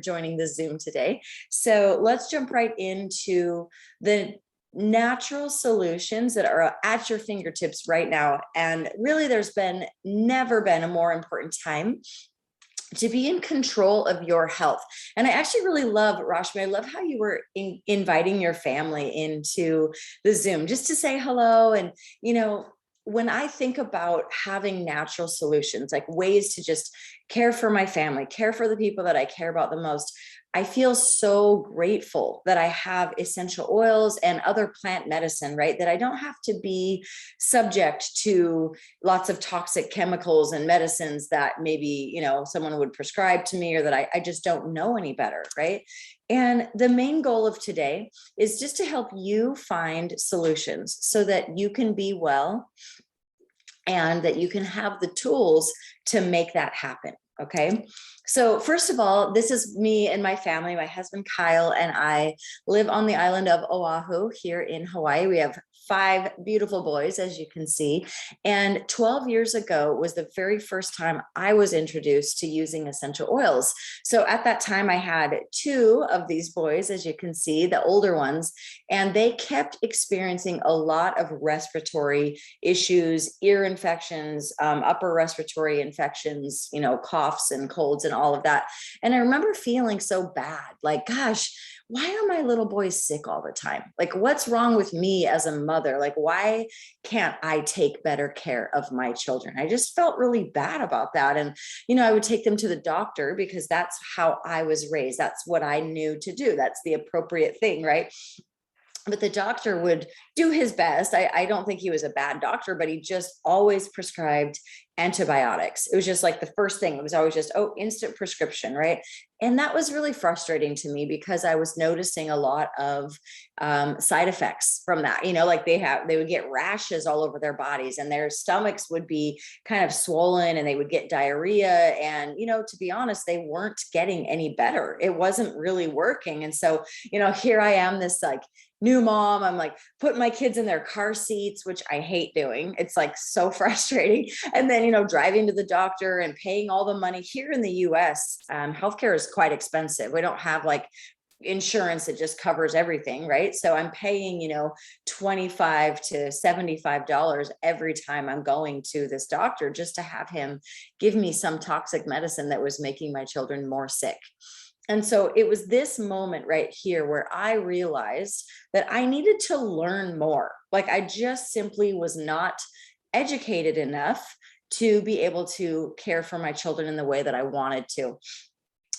joining the Zoom today. So let's jump right into the natural solutions that are at your fingertips right now. And really, there's never been a more important time to be in control of your health. And I actually really love, Rashmi, I love how you were inviting your family into the Zoom just to say hello. And, when I think about having natural solutions, like ways to just care for my family, care for the people that I care about the most, I feel so grateful that I have essential oils and other plant medicine, right? That I don't have to be subject to lots of toxic chemicals and medicines that maybe, someone would prescribe to me, or that I just don't know any better, right? And the main goal of today is just to help you find solutions so that you can be well and that you can have the tools to make that happen. Okay. So first of all, this is me and my family. My husband, Kyle, and I live on the island of Oahu here in Hawaii. We have 5 beautiful boys, as you can see. And 12 years ago was the very first time I was introduced to using essential oils. So at that time, I had 2 of these boys, as you can see, the older ones, and they kept experiencing a lot of respiratory issues, ear infections, upper respiratory infections, coughs and colds and all of that. And I remember feeling so bad, like, gosh, why are my little boys sick all the time? Like, what's wrong with me as a mother? Like, why can't I take better care of my children? I just felt really bad about that. And, I would take them to the doctor because that's how I was raised. That's what I knew to do. That's the appropriate thing, right? But the doctor would do his best. I don't think he was a bad doctor, but he just always prescribed antibiotics. It was just like the first thing. It was always just, instant prescription, right? And that was really frustrating to me because I was noticing a lot of side effects from that. Like they would get rashes all over their bodies, and their stomachs would be kind of swollen, and they would get diarrhea. And, to be honest, they weren't getting any better. It wasn't really working. And so, here I am, this like new mom. I'm like putting my kids in their car seats, which I hate doing. It's like so frustrating. And then, driving to the doctor and paying all the money. Here in the US, healthcare is quite expensive. We don't have like insurance that just covers everything, right? So I'm paying, $25 to $75 every time I'm going to this doctor just to have him give me some toxic medicine that was making my children more sick. And so it was this moment right here where I realized that I needed to learn more. Like I just simply was not educated enough to be able to care for my children in the way that I wanted to.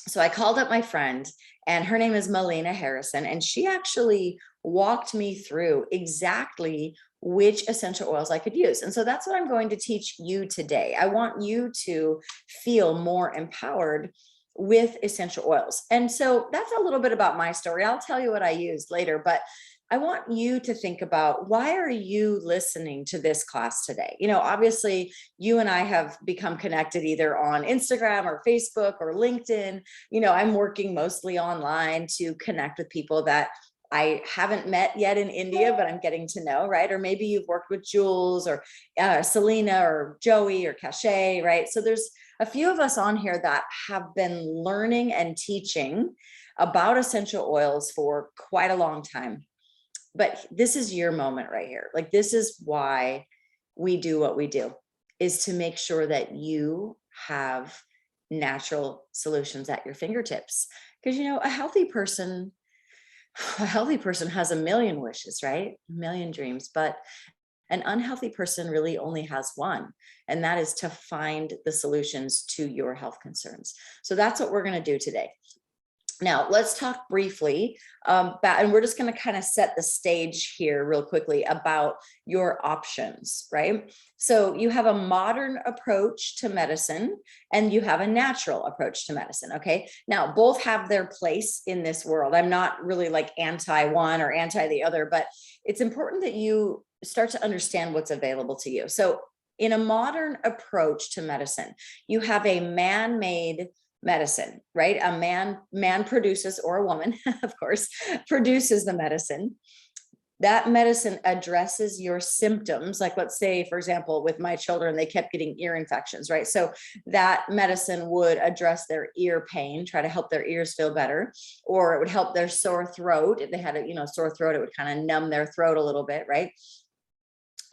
So I called up my friend, and her name is Melina Harrison, and she actually walked me through exactly which essential oils I could use. And so that's what I'm going to teach you today. I want you to feel more empowered with essential oils. And so that's a little bit about my story. I'll tell you what I used later, but I want you to think about, why are you listening to this class today? Obviously you and I have become connected either on Instagram or Facebook or LinkedIn. I'm working mostly online to connect with people that I haven't met yet in India, but I'm getting to know, right? Or maybe you've worked with Jules or Selena or Joey or Cachet, right? So there's a few of us on here that have been learning and teaching about essential oils for quite a long time. But this is your moment right here. Like, this is why we do what we do, is to make sure that you have natural solutions at your fingertips. Because, a healthy person has a million wishes, right? A million dreams, but an unhealthy person really only has one, and that is to find the solutions to your health concerns. So that's what we're going to do today. Now, let's talk briefly and we're just going to kind of set the stage here real quickly about your options, right? So you have a modern approach to medicine and you have a natural approach to medicine, okay? Now, both have their place in this world. I'm not really like anti one or anti the other, but it's important that you start to understand what's available to you. So in a modern approach to medicine, you have a man-made medicine, right? A man produces, or a woman, of course, produces the medicine. that medicine addresses your symptoms. Like, let's say, for example, with my children, they kept getting ear infections, right? So that medicine would address their ear pain, try to help their ears feel better, or it would help their sore throat. If they had a, sore throat, it would kind of numb their throat a little bit, right?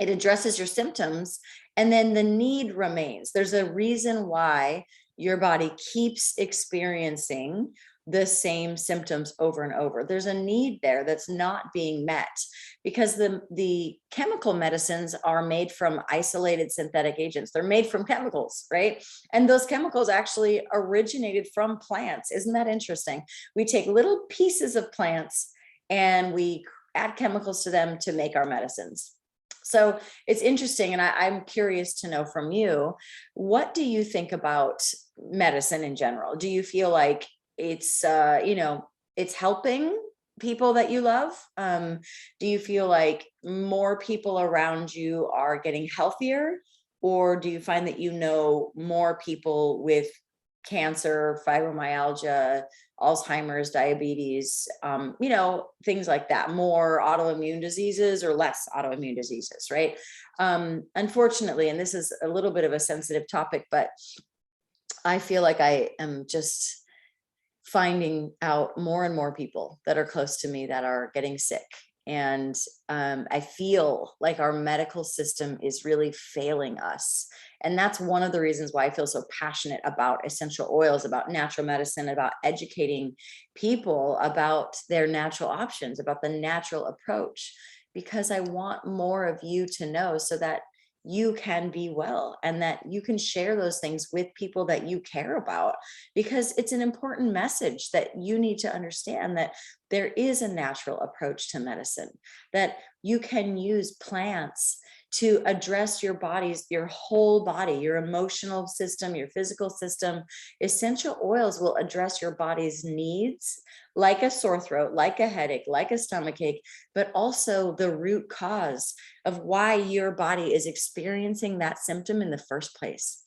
It addresses your symptoms, and then the need remains. There's a reason why your body keeps experiencing the same symptoms over and over. There's a need there that's not being met, because the chemical medicines are made from isolated synthetic agents. They're made from chemicals, right? And those chemicals actually originated from plants. Isn't that interesting? We take little pieces of plants and we add chemicals to them to make our medicines. So it's interesting. And I'm curious to know from you, what do you think about medicine in general? Do you feel like it's, it's helping people that you love? Do you feel like more people around you are getting healthier? Or do you find that more people with cancer, fibromyalgia, Alzheimer's, diabetes, things like that, more autoimmune diseases or less autoimmune diseases, right? Unfortunately, and this is a little bit of a sensitive topic, but I feel like I am just finding out more and more people that are close to me that are getting sick. And I feel like our medical system is really failing us. And that's one of the reasons why I feel so passionate about essential oils, about natural medicine, about educating people about their natural options, about the natural approach, because I want more of you to know, so that you can be well and that you can share those things with people that you care about, because it's an important message that you need to understand, that there is a natural approach to medicine, that you can use plants to address your body's, your whole body, your emotional system, your physical system. Essential oils will address your body's needs, like a sore throat, like a headache, like a stomach ache, but also the root cause of why your body is experiencing that symptom in the first place.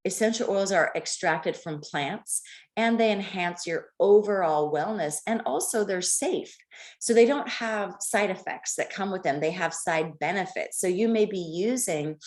Essential oils are extracted from plants, and they enhance your overall wellness, and also they're safe. So they don't have side effects that come with them. They have side benefits. So you may be using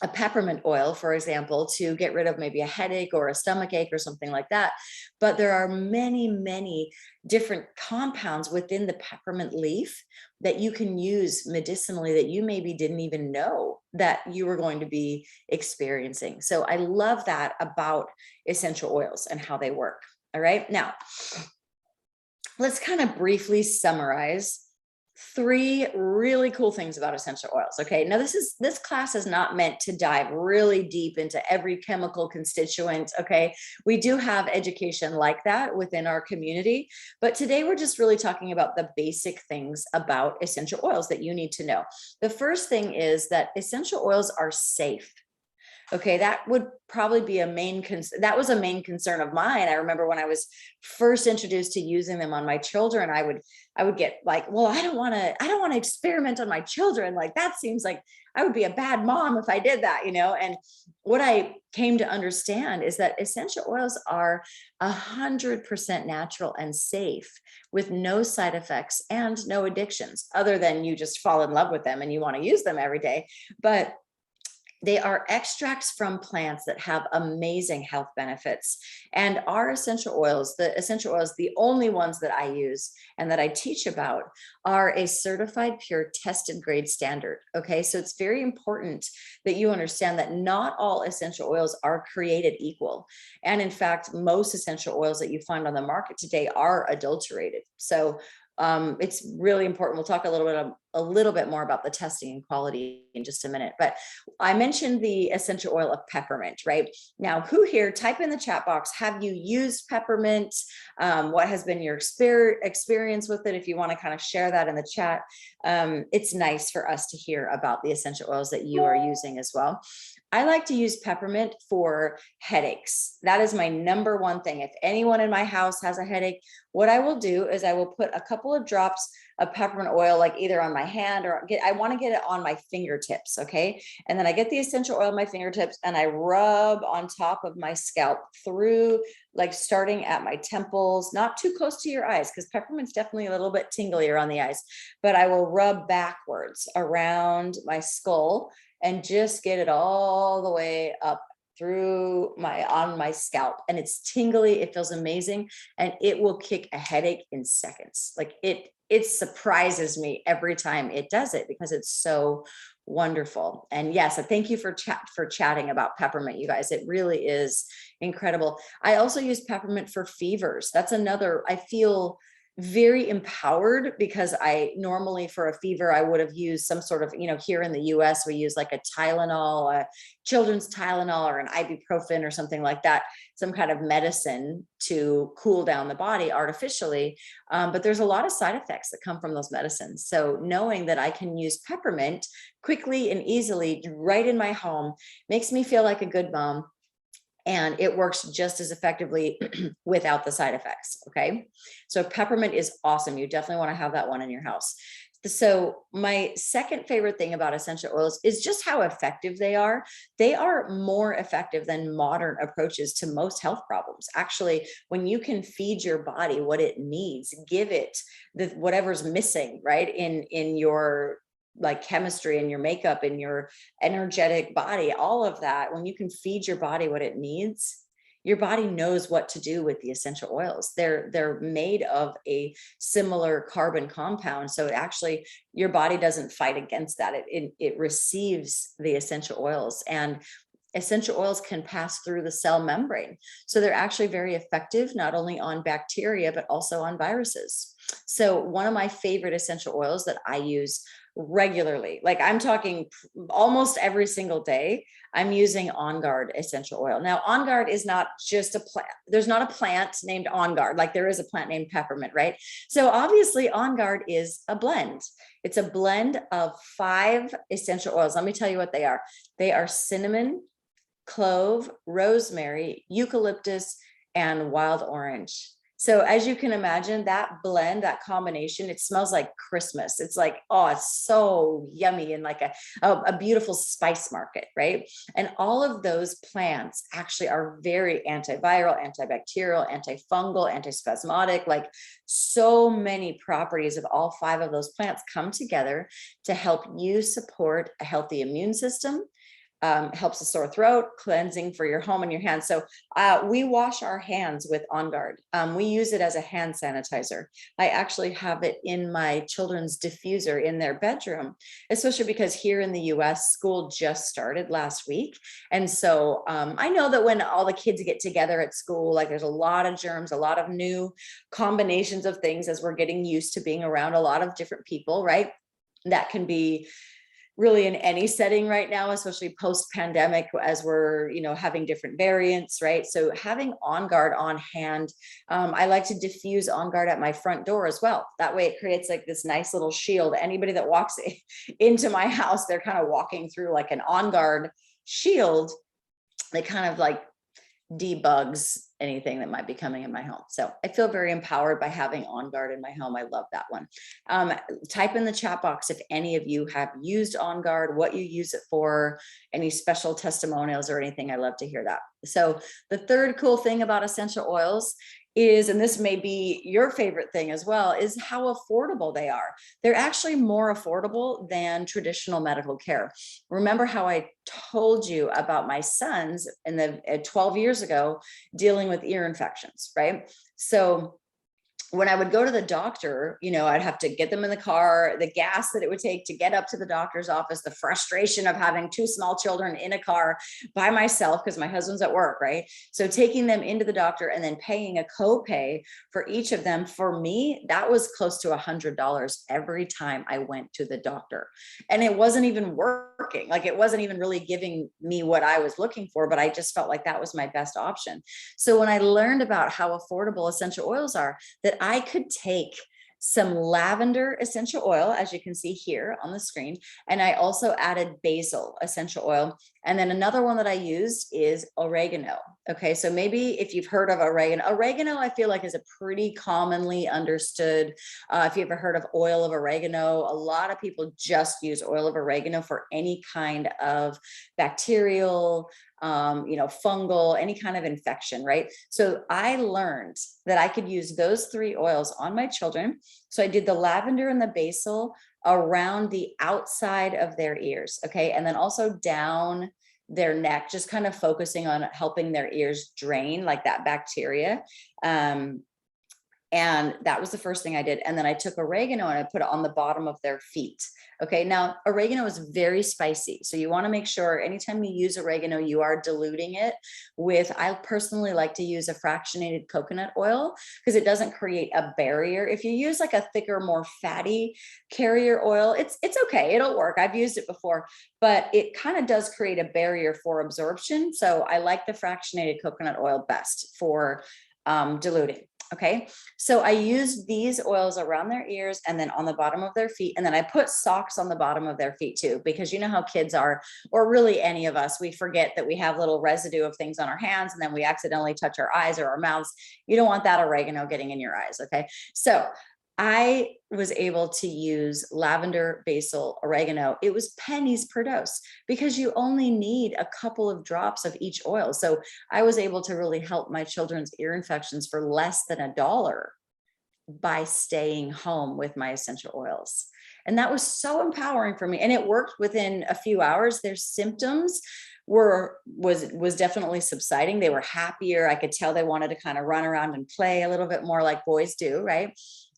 a peppermint oil, for example, to get rid of maybe a headache or a stomach ache or something like that. But there are many, many different compounds within the peppermint leaf that you can use medicinally that you maybe didn't even know that you were going to be experiencing. So I love that about essential oils and how they work. All right. Now, let's kind of briefly summarize 3 really cool things about essential oils. Okay. Now this class is not meant to dive really deep into every chemical constituent. Okay. We do have education like that within our community, but today we're just really talking about the basic things about essential oils that you need to know. The first thing is that essential oils are safe. Okay, that would probably be that was a main concern of mine. I remember when I was first introduced to using them on my children, I would get like, well, I don't want to experiment on my children. Like, that seems like I would be a bad mom if I did that, And what I came to understand is that essential oils are 100% natural and safe, with no side effects and no addictions, other than you just fall in love with them and you want to use them every day. But they are extracts from plants that have amazing health benefits. And our essential oils, the only ones that I use and that I teach about, are a certified pure tested grade standard. Okay, so it's very important that you understand that not all essential oils are created equal. And in fact, most essential oils that you find on the market today are adulterated. So it's really important. We'll talk a little bit more about the testing and quality in just a minute. But I mentioned the essential oil of peppermint, right? Now, who here, type in the chat box, have you used peppermint? What has been your experience with it? If you want to kind of share that in the chat, it's nice for us to hear about the essential oils that you are using as well. I like to use peppermint for headaches. That is my number one thing. If anyone in my house has a headache, what I will do is I will put a couple of drops of peppermint oil, like either on my hand or I want to get it on my fingertips. Okay. And then I get the essential oil on my fingertips and I rub on top of my scalp through, like starting at my temples, not too close to your eyes, because peppermint's definitely a little bit tinglier on the eyes, but I will rub backwards around my skull and just get it all the way up through on my scalp. And it's tingly, it feels amazing, and it will kick a headache in seconds. Like it surprises me every time it does it, because it's so wonderful. And yes, thank you for chatting about peppermint, you guys. It really is incredible. I also use peppermint for fevers. That's another, I feel very empowered, because I normally for a fever, I would have used some sort of, here in the US, we use like a Tylenol, a children's Tylenol or an ibuprofen or something like that, some kind of medicine to cool down the body artificially. But there's a lot of side effects that come from those medicines. So knowing that I can use peppermint quickly and easily right in my home makes me feel like a good mom. And it works just as effectively without the side effects. Okay. So peppermint is awesome. You definitely want to have that one in your house. So my second favorite thing about essential oils is just how effective they are. They are more effective than modern approaches to most health problems. Actually, when you can feed your body what it needs, give it whatever's missing, right, in your like chemistry and your makeup and your energetic body, all of that, when you can feed your body what it needs, your body knows what to do with the essential oils. They're made of a similar carbon compound. So actually your body doesn't fight against that. It receives the essential oils, and essential oils can pass through the cell membrane. So they're actually very effective, not only on bacteria, but also on viruses. So one of my favorite essential oils that I use regularly, like I'm talking almost every single day, I'm using On Guard essential oil. Now, On Guard is not just a plant. There's not a plant named On Guard, like there is a plant named peppermint, right? So obviously On Guard is a blend. It's a blend of 5 essential oils. Let me tell you what they are. They are cinnamon, clove, rosemary, eucalyptus, and wild orange. So as you can imagine, that blend, that combination, it smells like Christmas. It's like, oh, it's so yummy, and like a beautiful spice market, right? And all of those plants actually are very antiviral, antibacterial, antifungal, antispasmodic, like so many properties of all 5 of those plants come together to help you support a healthy immune system. Helps a sore throat, cleansing for your home and your hands. So we wash our hands with On Guard. We use it as a hand sanitizer. I actually have it in my children's diffuser in their bedroom, especially because here in the US, school just started last week. And so I know that when all the kids get together at school, like there's a lot of germs, a lot of new combinations of things as we're getting used to being around a lot of different people, right? That can be really in any setting right now, especially post-pandemic, as we're, having different variants, right? So having On Guard on hand, I like to diffuse On Guard at my front door as well. That way it creates like this nice little shield. Anybody that walks into my house, they're kind of walking through like an On Guard shield. They kind of like debugs anything that might be coming in my home. So I feel very empowered by having On Guard in my home. I love that one. Type in the chat box if any of you have used On Guard, what you use it for, any special testimonials or anything. I love to hear that. So the third cool thing about essential oils is, and this may be your favorite thing as well, is how affordable they are. They're actually more affordable than traditional medical care. Remember how I told you about my sons in the 12 years ago dealing with ear infections, right? So when I would go to the doctor, I'd have to get them in the car, the gas that it would take to get up to the doctor's office, the frustration of having 2 small children in a car by myself because my husband's at work, right? So taking them into the doctor and then paying a copay for each of them, for me, that was close to $100 every time I went to the doctor. And it wasn't even working. Like it wasn't even really giving me what I was looking for, but I just felt like that was my best option. So when I learned about how affordable essential oils are, that I could take some lavender essential oil, as you can see here on the screen, and I also added basil essential oil, And then another one that I use is oregano. Okay, so maybe if you've heard of oregano I feel like is a pretty commonly understood. If you ever heard of oil of oregano, a lot of people just use oil of oregano for any kind of bacterial, fungal, any kind of infection, right? So I learned that I could use those 3 oils on my children. So I did the lavender and the basil around the outside of their ears, okay? And then also down their neck, just kind of focusing on helping their ears drain like that bacteria. And that was the first thing I did. And then I took oregano and I put it on the bottom of their feet. Okay. Now, oregano is very spicy. So you want to make sure anytime you use oregano, you are diluting it with, I personally like to use a fractionated coconut oil because it doesn't create a barrier. If you use like a thicker, more fatty carrier oil, it's okay. It'll work. I've used it before, but it kind of does create a barrier for absorption. So I like the fractionated coconut oil best for diluting. Okay, so I used these oils around their ears and then on the bottom of their feet. And then I put socks on the bottom of their feet too, because you know how kids are, or really any of us, we forget that we have little residue of things on our hands and then we accidentally touch our eyes or our mouths. You don't want that oregano getting in your eyes. Okay, so I was able to use lavender, basil, oregano. It was pennies per dose because you only need a couple of drops of each oil. So I was able to really help my children's ear infections for less than $1 by staying home with my essential oils. And that was so empowering for me. And it worked within a few hours. Their symptoms was definitely subsiding. They were happier. I could tell they wanted to kind of run around and play a little bit more like boys do, right?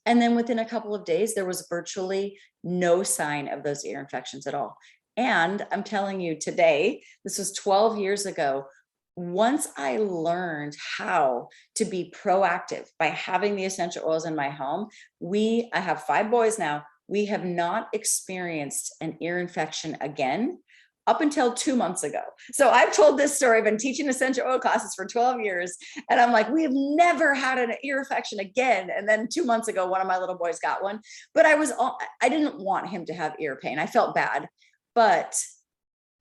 And then within a couple of days, there was virtually no sign of those ear infections at all. And I'm telling you today, this was 12 years ago, once I learned how to be proactive by having the essential oils in my home, I have 5 boys now. We have not experienced an ear infection again up until 2 months ago. So I've told this story. I've been teaching essential oil classes for 12 years. And I'm like, we have never had an ear infection again. And then 2 months ago, one of my little boys got one, but I didn't want him to have ear pain. I felt bad, but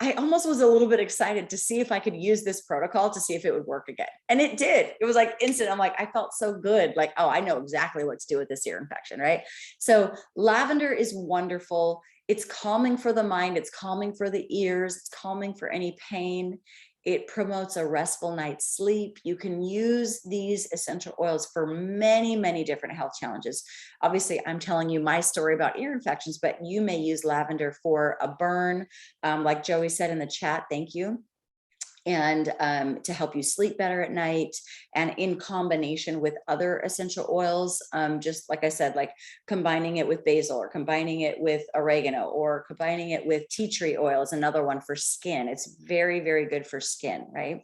I almost was a little bit excited to see if I could use this protocol to see if it would work again. And it did. It was like instant. I'm like, I felt so good. Like, oh, I know exactly what to do with this ear infection, right? So lavender is wonderful. It's calming for the mind. It's calming for the ears. It's calming for any pain. It promotes a restful night's sleep. You can use these essential oils for many, many different health challenges. Obviously, I'm telling you my story about ear infections, but you may use lavender for a burn. Like Joey said in the chat, thank you. And to help you sleep better at night, and in combination with other essential oils, just like I said, like combining it with basil or combining it with oregano or combining it with tea tree oil is another one for skin. It's very, very good for skin, right?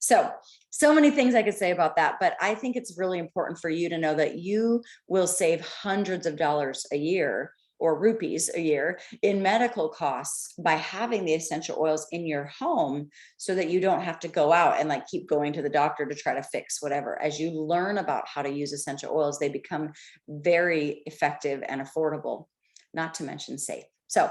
So many things I could say about that, but I think it's really important for you to know that you will save hundreds of dollars a year or rupees a year in medical costs by having the essential oils in your home, so that you don't have to go out and like keep going to the doctor to try to fix whatever. As you learn about how to use essential oils, they become very effective and affordable, not to mention safe. So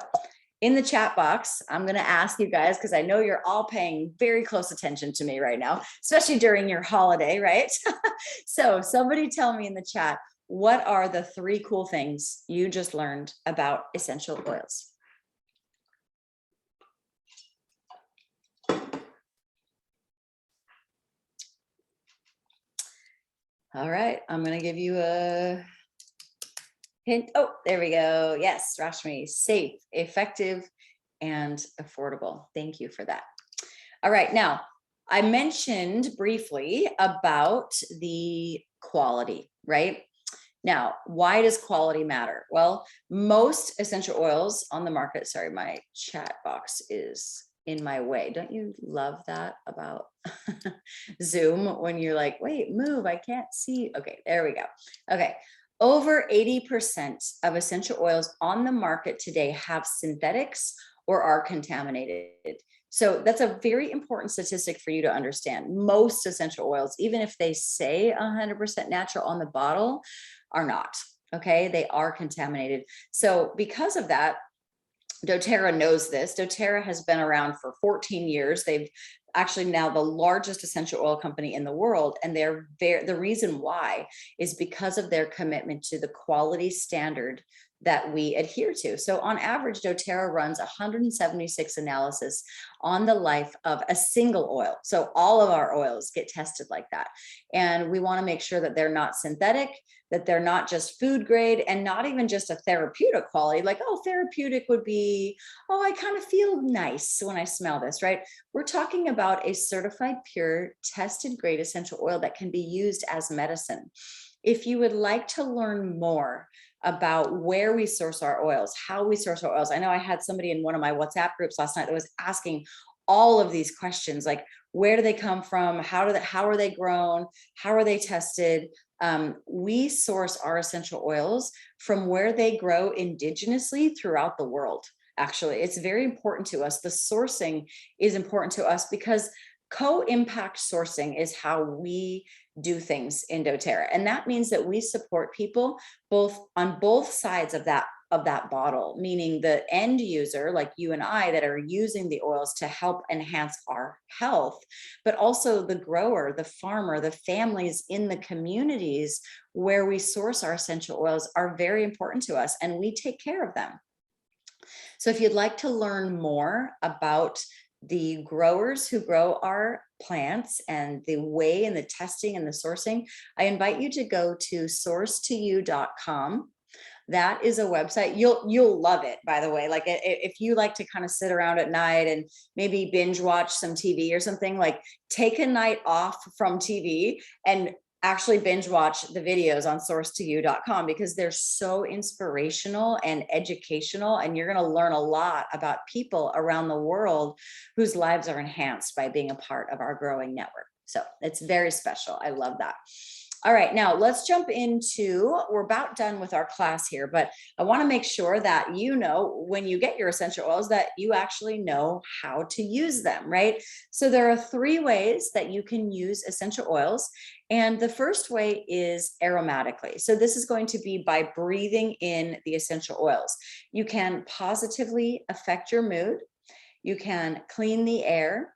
in the chat box, I'm going to ask you guys, because I know you're all paying very close attention to me right now, especially during your holiday, right? So somebody tell me in the chat, what are the 3 cool things you just learned about essential oils? All right, I'm going to give you a hint. Oh, there we go. Yes, Rashmi, safe, effective, and affordable. Thank you for that. All right, now I mentioned briefly about the quality, right? Now, why does quality matter? Well, most essential oils on the market, sorry, my chat box is in my way. Don't you love that about Zoom when you're like, wait, move, I can't see. Okay, there we go. Okay, over 80% of essential oils on the market today have synthetics or are contaminated. So that's a very important statistic for you to understand. Most essential oils, even if they say 100% natural on the bottle, are not, okay? They are contaminated. So because of that, doTERRA knows this. doTERRA has been around for 14 years. They've actually now the largest essential oil company in the world. And the reason why is because of their commitment to the quality standard that we adhere to. So on average, doTERRA runs 176 analysis on the life of a single oil. So all of our oils get tested like that. And we want to make sure that they're not synthetic, that they're not just food grade, and not even just a therapeutic quality. Like, oh, therapeutic would be, oh, I kind of feel nice when I smell this, right? We're talking about a certified pure, tested grade essential oil that can be used as medicine. If you would like to learn more about where we source our oils, how we source our oils. I know I had somebody in one of my WhatsApp groups last night that was asking all of these questions, like where do they come from? How are they grown? How are they tested? We source our essential oils from where they grow indigenously throughout the world. Actually, it's very important to us. The sourcing is important to us because co-impact sourcing is how we do things in doTERRA. And that means that we support people both on both sides of that bottle, meaning the end user, like you and I, that are using the oils to help enhance our health, but also the grower, the farmer, the families in the communities where we source our essential oils are very important to us, and we take care of them. So if you'd like to learn more about the growers who grow our plants and the way and the testing and the sourcing, I invite you to go to sourcetoyou.com. That is a website. You'll love it, by the way. Like if you like to kind of sit around at night and maybe binge watch some TV or something, like take a night off from TV and actually binge watch the videos on sourcetoyou.com, because they're so inspirational and educational, and you're going to learn a lot about people around the world whose lives are enhanced by being a part of our growing network. So it's very special. I love that. All right, now let's jump into, we're about done with our class here, but I want to make sure that you know when you get your essential oils that you actually know how to use them, right? So there are 3 ways that you can use essential oils. And the first way is aromatically. So this is going to be by breathing in the essential oils. You can positively affect your mood. You can clean the air,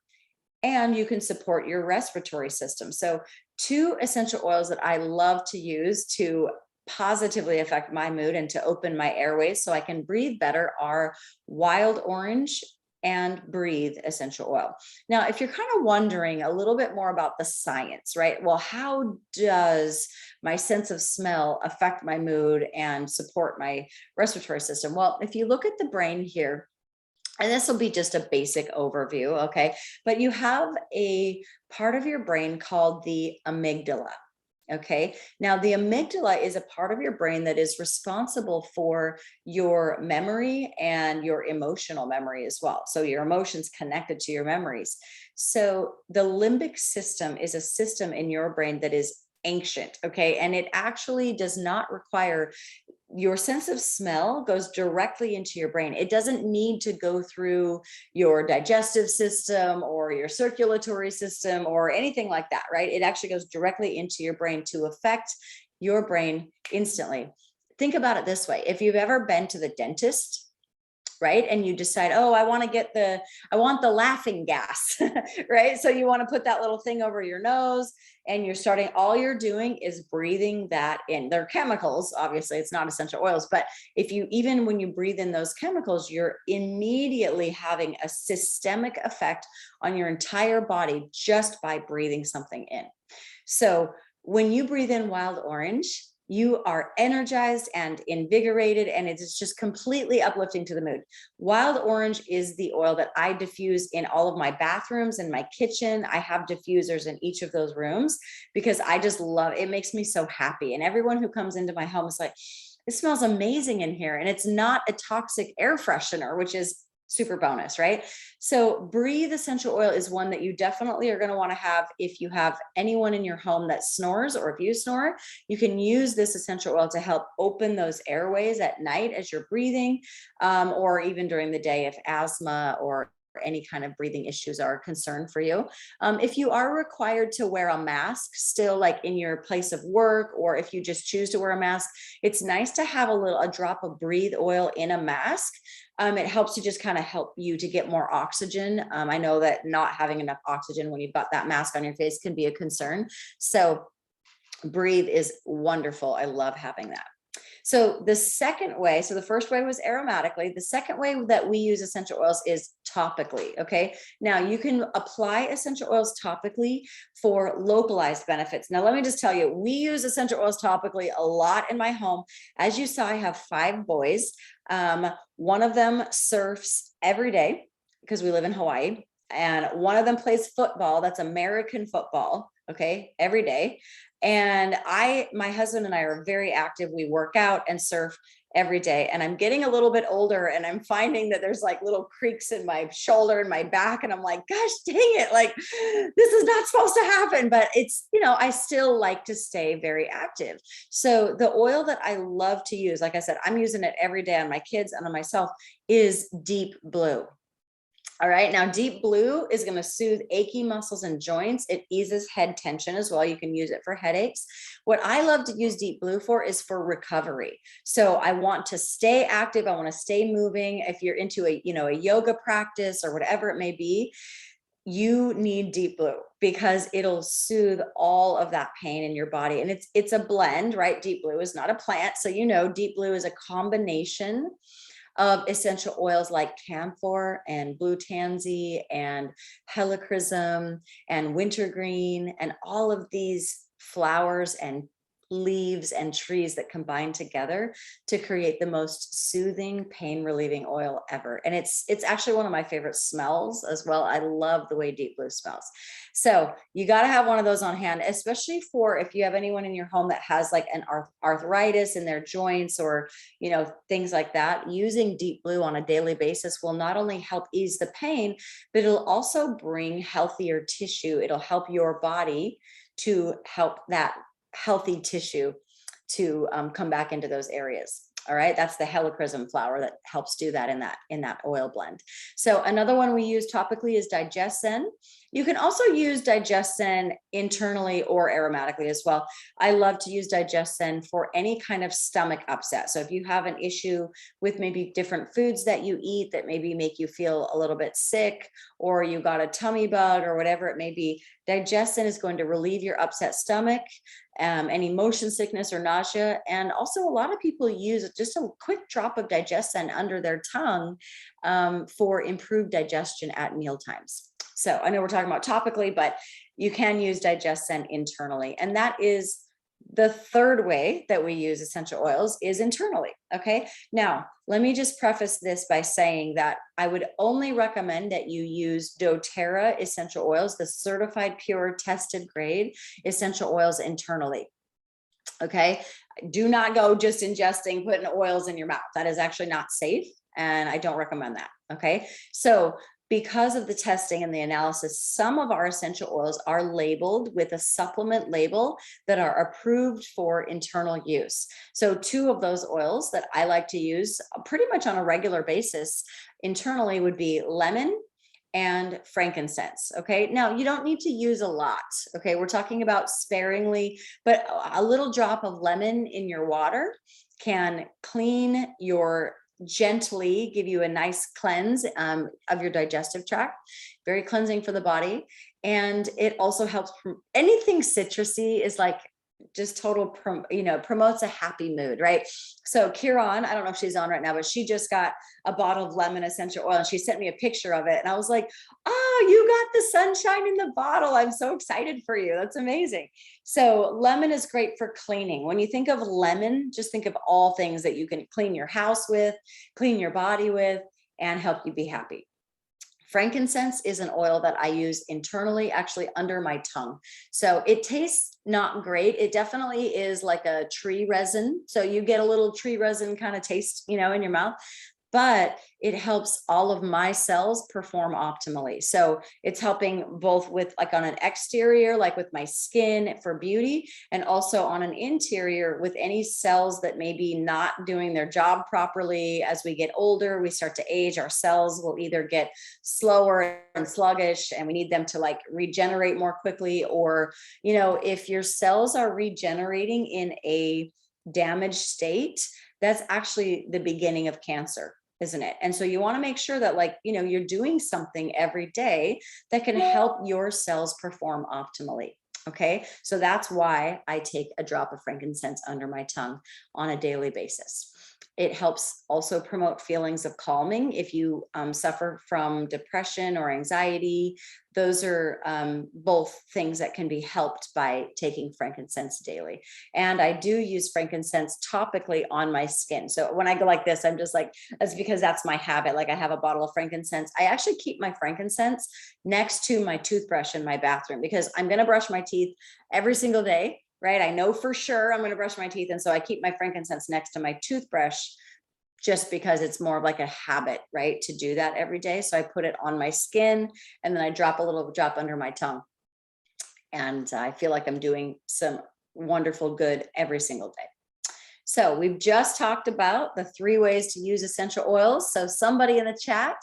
and you can support your respiratory system. So 2 essential oils that I love to use to positively affect my mood and to open my airways so I can breathe better are wild orange and breathe essential oil. Now, if you're kind of wondering a little bit more about the science, right? Well, how does my sense of smell affect my mood and support my respiratory system? Well, if you look at the brain here, and this will be just a basic overview, okay? But you have a part of your brain called the amygdala, okay? Now, the amygdala is a part of your brain that is responsible for your memory and your emotional memory as well. So your emotions connected to your memories. So the limbic system is a system in your brain that is ancient, okay? And it actually does not require, your sense of smell goes directly into your brain. It doesn't need to go through your digestive system or your circulatory system or anything like that, right? It actually goes directly into your brain to affect your brain instantly. Think about it this way. If you've ever been to the dentist, right? And you decide, oh, I want the laughing gas, right? So you want to put that little thing over your nose and all you're doing is breathing that in. They're chemicals, obviously it's not essential oils, but even when you breathe in those chemicals, you're immediately having a systemic effect on your entire body just by breathing something in. So when you breathe in wild orange, you are energized and invigorated, and it's just completely uplifting to the mood. Wild orange is the oil that I diffuse in all of my bathrooms and my kitchen. I have diffusers in each of those rooms because I just love it. It makes me so happy. And everyone who comes into my home is like, it smells amazing in here. And it's not a toxic air freshener, which is super bonus, right? So breathe essential oil is one that you definitely are going to want to have if you have anyone in your home that snores, or if you snore, you can use this essential oil to help open those airways at night as you're breathing, or even during the day if asthma or any kind of breathing issues are a concern for you. If you are required to wear a mask still, like in your place of work, or if you just choose to wear a mask, it's nice to have a drop of breathe oil in a mask. It helps to just kind of help you to get more oxygen. I know that not having enough oxygen when you've got that mask on your face can be a concern. So breathe is wonderful. I love having that. So the second way, so the first way was aromatically. The second way that we use essential oils is topically. Okay. Now you can apply essential oils topically for localized benefits. Now, let me just tell you, we use essential oils topically a lot in my home. As you saw, I have 5 boys. One of them surfs every day because we live in Hawaii. And one of them plays football. That's American football. Okay. Every day. And my husband and I are very active. We work out and surf every day. And I'm getting a little bit older and I'm finding that there's like little creaks in my shoulder and my back. And I'm like, gosh, dang it. Like, this is not supposed to happen, but it's, I still like to stay very active. So the oil that I love to use, like I said, I'm using it every day on my kids and on myself, is Deep Blue. All right. Now, Deep Blue is going to soothe achy muscles and joints. It eases head tension as well. You can use it for headaches. What I love to use Deep Blue for is for recovery. So I want to stay active. I want to stay moving. If you're into a yoga practice or whatever it may be, you need Deep Blue because it'll soothe all of that pain in your body. And it's a blend, right? Deep Blue is not a plant. So, Deep Blue is a combination of essential oils like camphor and blue tansy and helichrysum and wintergreen and all of these flowers and leaves and trees that combine together to create the most soothing, pain relieving oil ever. And it's actually one of my favorite smells as well. I love the way Deep Blue smells. So you got to have one of those on hand, especially for if you have anyone in your home that has like an arthritis in their joints or, things like that. Using Deep Blue on a daily basis will not only help ease the pain, but it'll also bring healthier tissue. It'll help your body to help that healthy tissue to come back into those areas. All right. That's the helichrysum flower that helps do that in that oil blend. So another one we use topically is Digestin. You can also use Digestin internally or aromatically as well. I love to use Digestin for any kind of stomach upset. So if you have an issue with maybe different foods that you eat that maybe make you feel a little bit sick, or you got a tummy bug or whatever it may be, Digestin is going to relieve your upset stomach, any motion sickness or nausea. And also a lot of people use just a quick drop of Digestin under their tongue for improved digestion at meal times. So I know we're talking about topically, but you can use Digestin internally. And that is the third way that we use essential oils is internally. Okay. Now, let me just preface this by saying that I would only recommend that you use doTERRA essential oils, the certified pure tested grade essential oils internally. Okay. Do not go just ingesting, putting oils in your mouth. That is actually not safe. And I don't recommend that. Okay. So because of the testing and the analysis, some of our essential oils are labeled with a supplement label that are approved for internal use. So 2 of those oils that I like to use pretty much on a regular basis internally would be lemon and frankincense. Okay. Now you don't need to use a lot. Okay. We're talking about sparingly, but a little drop of lemon in your water can gently give you a nice cleanse of your digestive tract, very cleansing for the body. And it also helps anything citrusy is like just total, promotes a happy mood, right? So Kieran, I don't know if she's on right now, but she just got a bottle of lemon essential oil and she sent me a picture of it. And I was like, oh, you got the sunshine in the bottle. I'm so excited for you. That's amazing. So lemon is great for cleaning. When you think of lemon, just think of all things that you can clean your house with, clean your body with, and help you be happy. Frankincense is an oil that I use internally, actually under my tongue. So it tastes not great. It definitely is like a tree resin. So you get a little tree resin kind of taste, in your mouth. but it helps all of my cells perform optimally. So it's helping both with like on an exterior, like with my skin for beauty, and also on an interior with any cells that may be not doing their job properly. As we get older, we start to age, our cells will either get slower and sluggish and we need them to like regenerate more quickly, or, you know, if your cells are regenerating in a damaged state, that's actually the beginning of cancer, isn't it? And so you want to make sure that, like, you know, you're doing something every day that can help your cells perform optimally. Okay, so that's why I take a drop of frankincense under my tongue on a daily basis. It helps also promote feelings of calming. If you suffer from depression or anxiety, those are both things that can be helped by taking frankincense daily. And I do use frankincense topically on my skin. So when I go like this, I'm just like, that's because that's my habit. Like I have a bottle of frankincense. I actually keep my frankincense next to my toothbrush in my bathroom because I'm going to brush my teeth every single day. Right? I know for sure I'm going to brush my teeth. And so I keep my frankincense next to my toothbrush just because it's more of like a habit, right? To do that every day. So I put it on my skin and then I drop a little drop under my tongue. And I feel like I'm doing some wonderful good every single day. So we've just talked about the 3 ways to use essential oils. So somebody in the chat,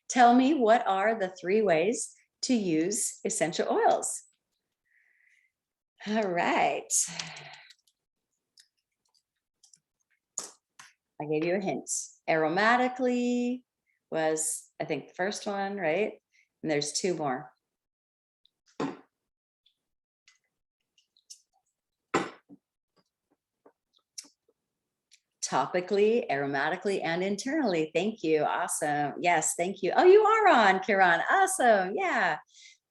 tell me, what are the 3 ways to use essential oils? All right. I gave you a hint. Aromatically was, I think, the first one, right? And there's 2 more. Topically, aromatically, and internally. Thank you. Awesome. Yes, thank you. Oh, you are on, Kiran. Awesome. Yeah,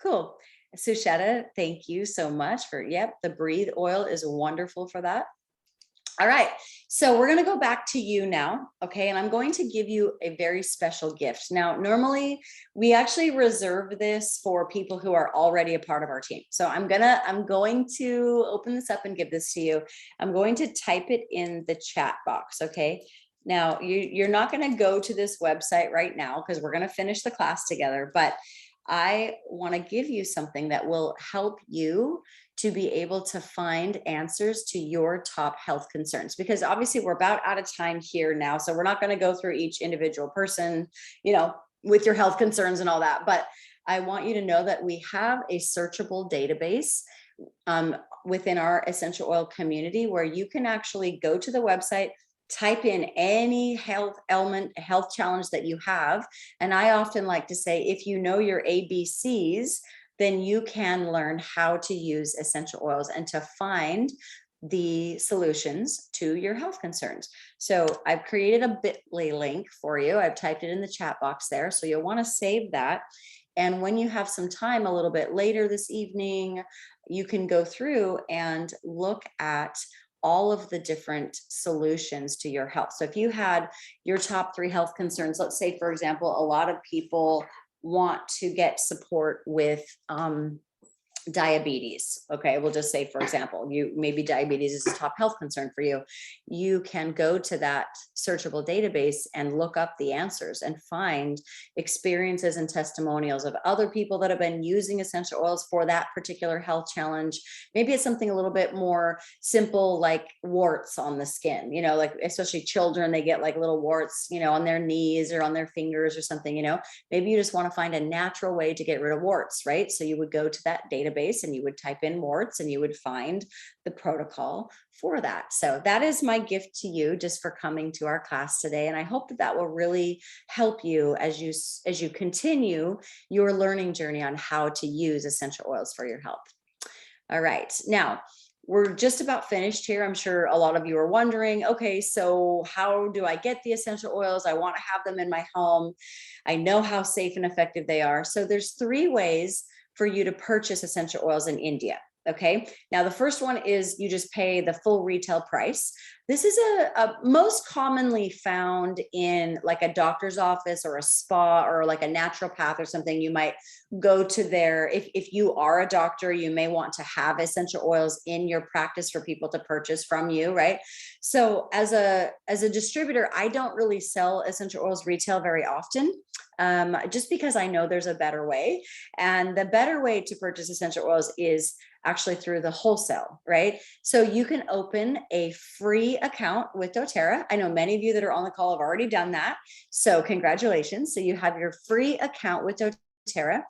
cool. Susheta, thank you so much for, yep, the breathe oil is wonderful for that. All right, so we're going to go back to you now, okay? And I'm going to give you a very special gift. Now, normally we actually reserve this for people who are already a part of our team. So I'm going to open this up and give this to you. I'm going to type it in the chat box, okay? Now, you're not going to go to this website right now because we're going to finish the class together, but I want to give you something that will help you to be able to find answers to your top health concerns, because obviously we're about out of time here now. So we're not going to go through each individual person, you know, with your health concerns and all that. But I want you to know that we have a searchable database within our essential oil community where you can actually go to the website, type in any health ailment, health challenge that you have. And I often like to say, if you know your ABCs, then you can learn how to use essential oils and to find the solutions to your health concerns. So I've created a bit.ly link for you. I've typed it in the chat box there. So you'll want to save that. And when you have some time a little bit later this evening, you can go through and look at all of the different solutions to your health. So if you had your top 3 health concerns, let's say, for example, a lot of people want to get support with diabetes. Okay, we'll just say, for example, maybe diabetes is a top health concern for you. You can go to that searchable database and look up the answers and find experiences and testimonials of other people that have been using essential oils for that particular health challenge. Maybe it's something a little bit more simple, like warts on the skin, you know, like especially children, they get like little warts, you know, on their knees or on their fingers or something, you know. Maybe you just want to find a natural way to get rid of warts, right? So you would go to that database and you would type in warts and you would find the protocol for that. So that is my gift to you just for coming to our class today. And I hope that that will really help you as you continue your learning journey on how to use essential oils for your health. All right, now we're just about finished here. I'm sure a lot of you are wondering, okay, so how do I get the essential oils? I want to have them in my home. I know how safe and effective they are. So there's 3 ways for you to purchase essential oils in India. Okay. Now, the first one is you just pay the full retail price. This is a most commonly found in like a doctor's office or a spa or like a naturopath or something. You might go to their, if you are a doctor, you may want to have essential oils in your practice for people to purchase from you, right? So as a distributor, I don't really sell essential oils retail very often. Just because I know there's a better way. And the better way to purchase essential oils is actually through the wholesale, right? So you can open a free account with doTERRA. I know many of you that are on the call have already done that. So congratulations. So you have your free account with doTERRA.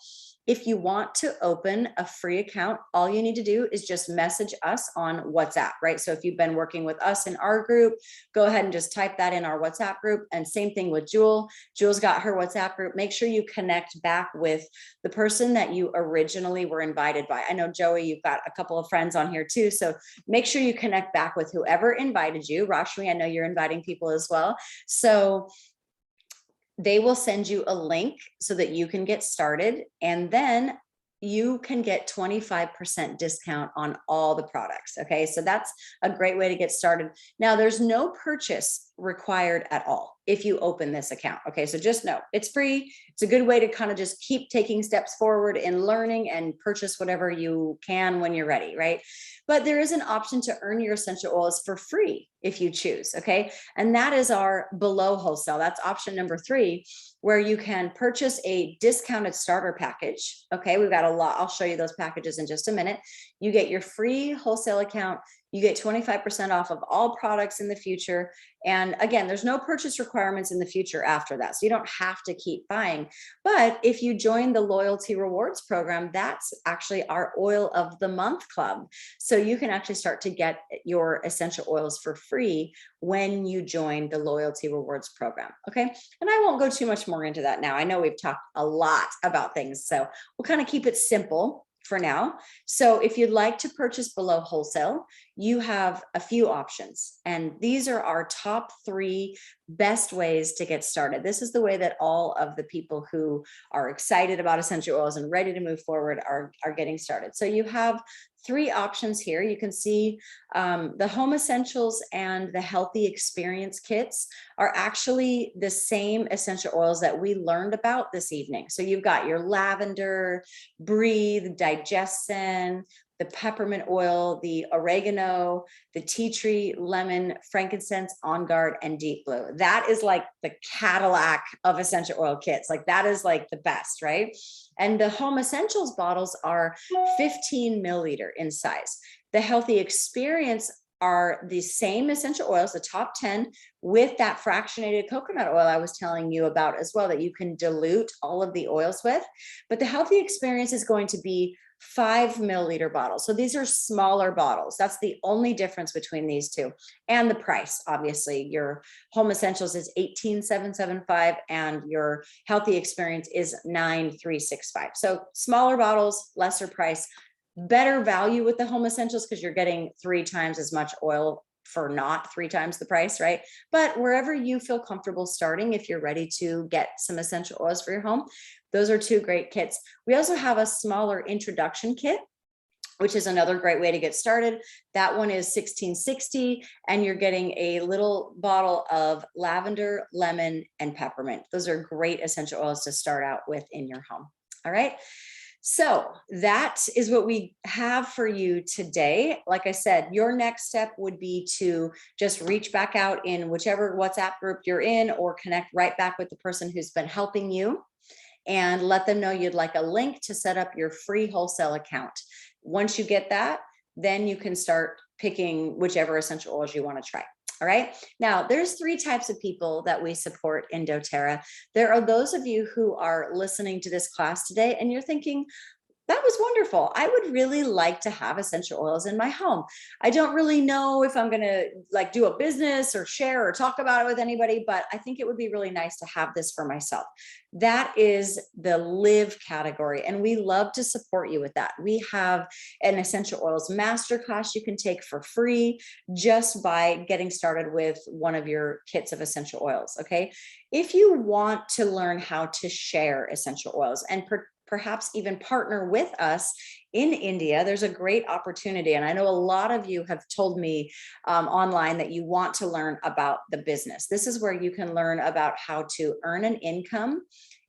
If you want to open a free account, all you need to do is just message us on WhatsApp, right? So if you've been working with us in our group, go ahead and just type that in our WhatsApp group. And same thing with Jewel. Jewel's got her WhatsApp group. Make sure you connect back with the person that you originally were invited by. I know, Joey, you've got a couple of friends on here too. So make sure you connect back with whoever invited you. Rashmi, I know you're inviting people as well. So they will send you a link so that you can get started, and then you can get 25% discount on all the products. Okay, so that's a great way to get started. Now, there's no purchase required at all if you open this account. Okay, so just know it's free. It's a good way to kind of just keep taking steps forward in learning and purchase whatever you can when you're ready, right? But there is an option to earn your essential oils for free if you choose. Okay, and that is our below wholesale. That's option number 3, where you can purchase a discounted starter package. Okay, we've got a lot. I'll show you those packages in just a minute. You get your free wholesale account. You get 25% off of all products in the future. And again, there's no purchase requirements in the future after that. So you don't have to keep buying. But if you join the loyalty rewards program, that's actually our oil of the month club. So you can actually start to get your essential oils for free when you join the loyalty rewards program. Okay. And I won't go too much more into that now. I know we've talked a lot about things, so we'll kind of keep it simple for now. So if you'd like to purchase below wholesale, you have a few options. And these are our top 3 best ways to get started. This is the way that all of the people who are excited about essential oils and ready to move forward are getting started. So you have 3 options here. You can see the Home Essentials and the Healthy Experience kits are actually the same essential oils that we learned about this evening. So you've got your lavender, breathe, digestin, the peppermint oil, the oregano, the tea tree, lemon, frankincense, on guard, and deep blue. That is like the Cadillac of essential oil kits. Like that is like the best, right? And the Home Essentials bottles are 15 milliliter in size. The Healthy Experience are the same essential oils, the top 10, with that fractionated coconut oil I was telling you about as well, that you can dilute all of the oils with. But the Healthy Experience is going to be 5 milliliter bottles. So these are smaller bottles. That's the only difference between these two. And the price, obviously, your Home Essentials is $18,775 and your Healthy Experience is $9,365. So smaller bottles, lesser price, better value with the Home Essentials because you're getting 3 times as much oil for not 3 times the price, right? But wherever you feel comfortable starting, if you're ready to get some essential oils for your home, those are 2 great kits. We also have a smaller introduction kit, which is another great way to get started. That one is $16.60, and you're getting a little bottle of lavender, lemon, and peppermint. Those are great essential oils to start out with in your home. All right. So that is what we have for you today. Like I said, your next step would be to just reach back out in whichever WhatsApp group you're in, or connect right back with the person who's been helping you, and let them know you'd like a link to set up your free wholesale account. Once you get that, then you can start picking whichever essential oils you want to try. All right. Now, there's 3 types of people that we support in doTERRA. There are those of you who are listening to this class today and you're thinking, that was wonderful. I would really like to have essential oils in my home. I don't really know if I'm going to like do a business or share or talk about it with anybody, but I think it would be really nice to have this for myself. That is the live category. And we love to support you with that. We have an essential oils masterclass you can take for free just by getting started with one of your kits of essential oils. Okay. If you want to learn how to share essential oils and perhaps even partner with us in India, there's a great opportunity. And I know a lot of you have told me online that you want to learn about the business. This is where you can learn about how to earn an income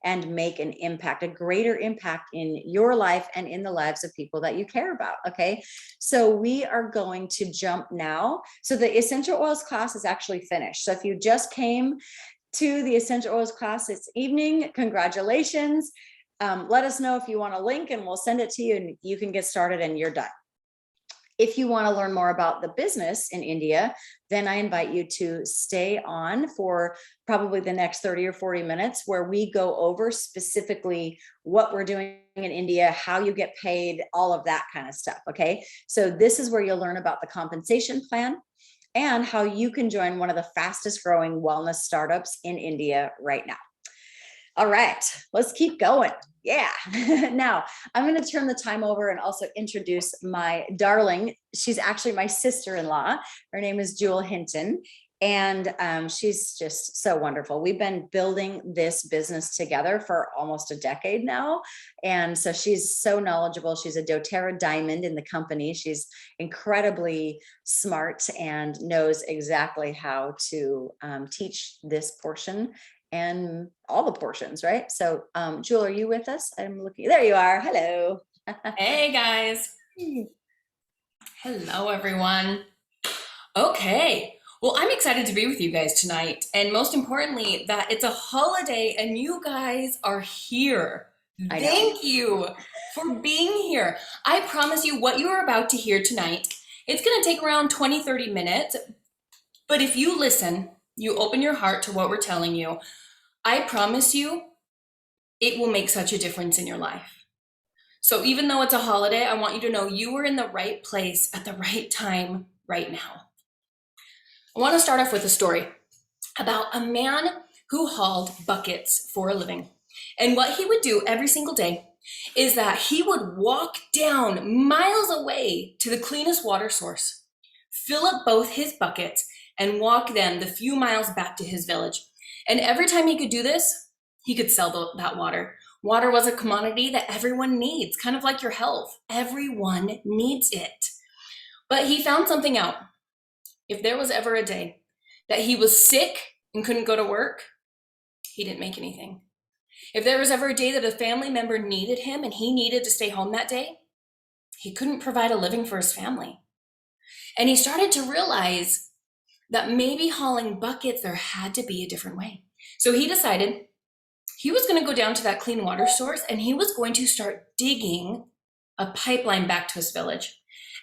and make an impact, a greater impact in your life and in the lives of people that you care about. Okay, so we are going to jump now. So the essential oils class is actually finished. So if you just came to the essential oils class this evening, congratulations. Let us know if you want a link and we'll send it to you and you can get started and you're done. If you want to learn more about the business in India, then I invite you to stay on for probably the next 30 or 40 minutes where we go over specifically what we're doing in India, how you get paid, all of that kind of stuff. Okay, so this is where you'll learn about the compensation plan and how you can join one of the fastest growing wellness startups in India right now. All right, let's keep going. Yeah. Now I'm going to turn the time over and also introduce my darling. She's actually my sister-in-law. Her name is Jewel Hinton. And she's just so wonderful. We've been building this business together for almost a decade now. And so she's so knowledgeable. She's a doTERRA diamond in the company. She's incredibly smart and knows exactly how to teach this portion and all the portions, right? So Jewel, are you with us? I'm looking, there you are. Hello. Hey guys. Hello everyone. Okay. Well, I'm excited to be with you guys tonight. And most importantly, that it's a holiday and you guys are here. I know. Thank you for being here. I promise you what you are about to hear tonight, it's going to take around 20, 30 minutes. But if you listen, you open your heart to what we're telling you, I promise you, it will make such a difference in your life. So even though it's a holiday, I want you to know you are in the right place at the right time right now. I want to start off with a story about a man who hauled buckets for a living. And what he would do every single day is that he would walk down miles away to the cleanest water source, fill up both his buckets, and walk them the few miles back to his village. And every time he could do this, he could sell that water. Water was a commodity that everyone needs, kind of like your health. Everyone needs it. But he found something out. If there was ever a day that he was sick and couldn't go to work, he didn't make anything. If there was ever a day that a family member needed him and he needed to stay home that day, he couldn't provide a living for his family. And he started to realize that maybe hauling buckets, there had to be a different way. So he decided he was going to go down to that clean water source and he was going to start digging a pipeline back to his village.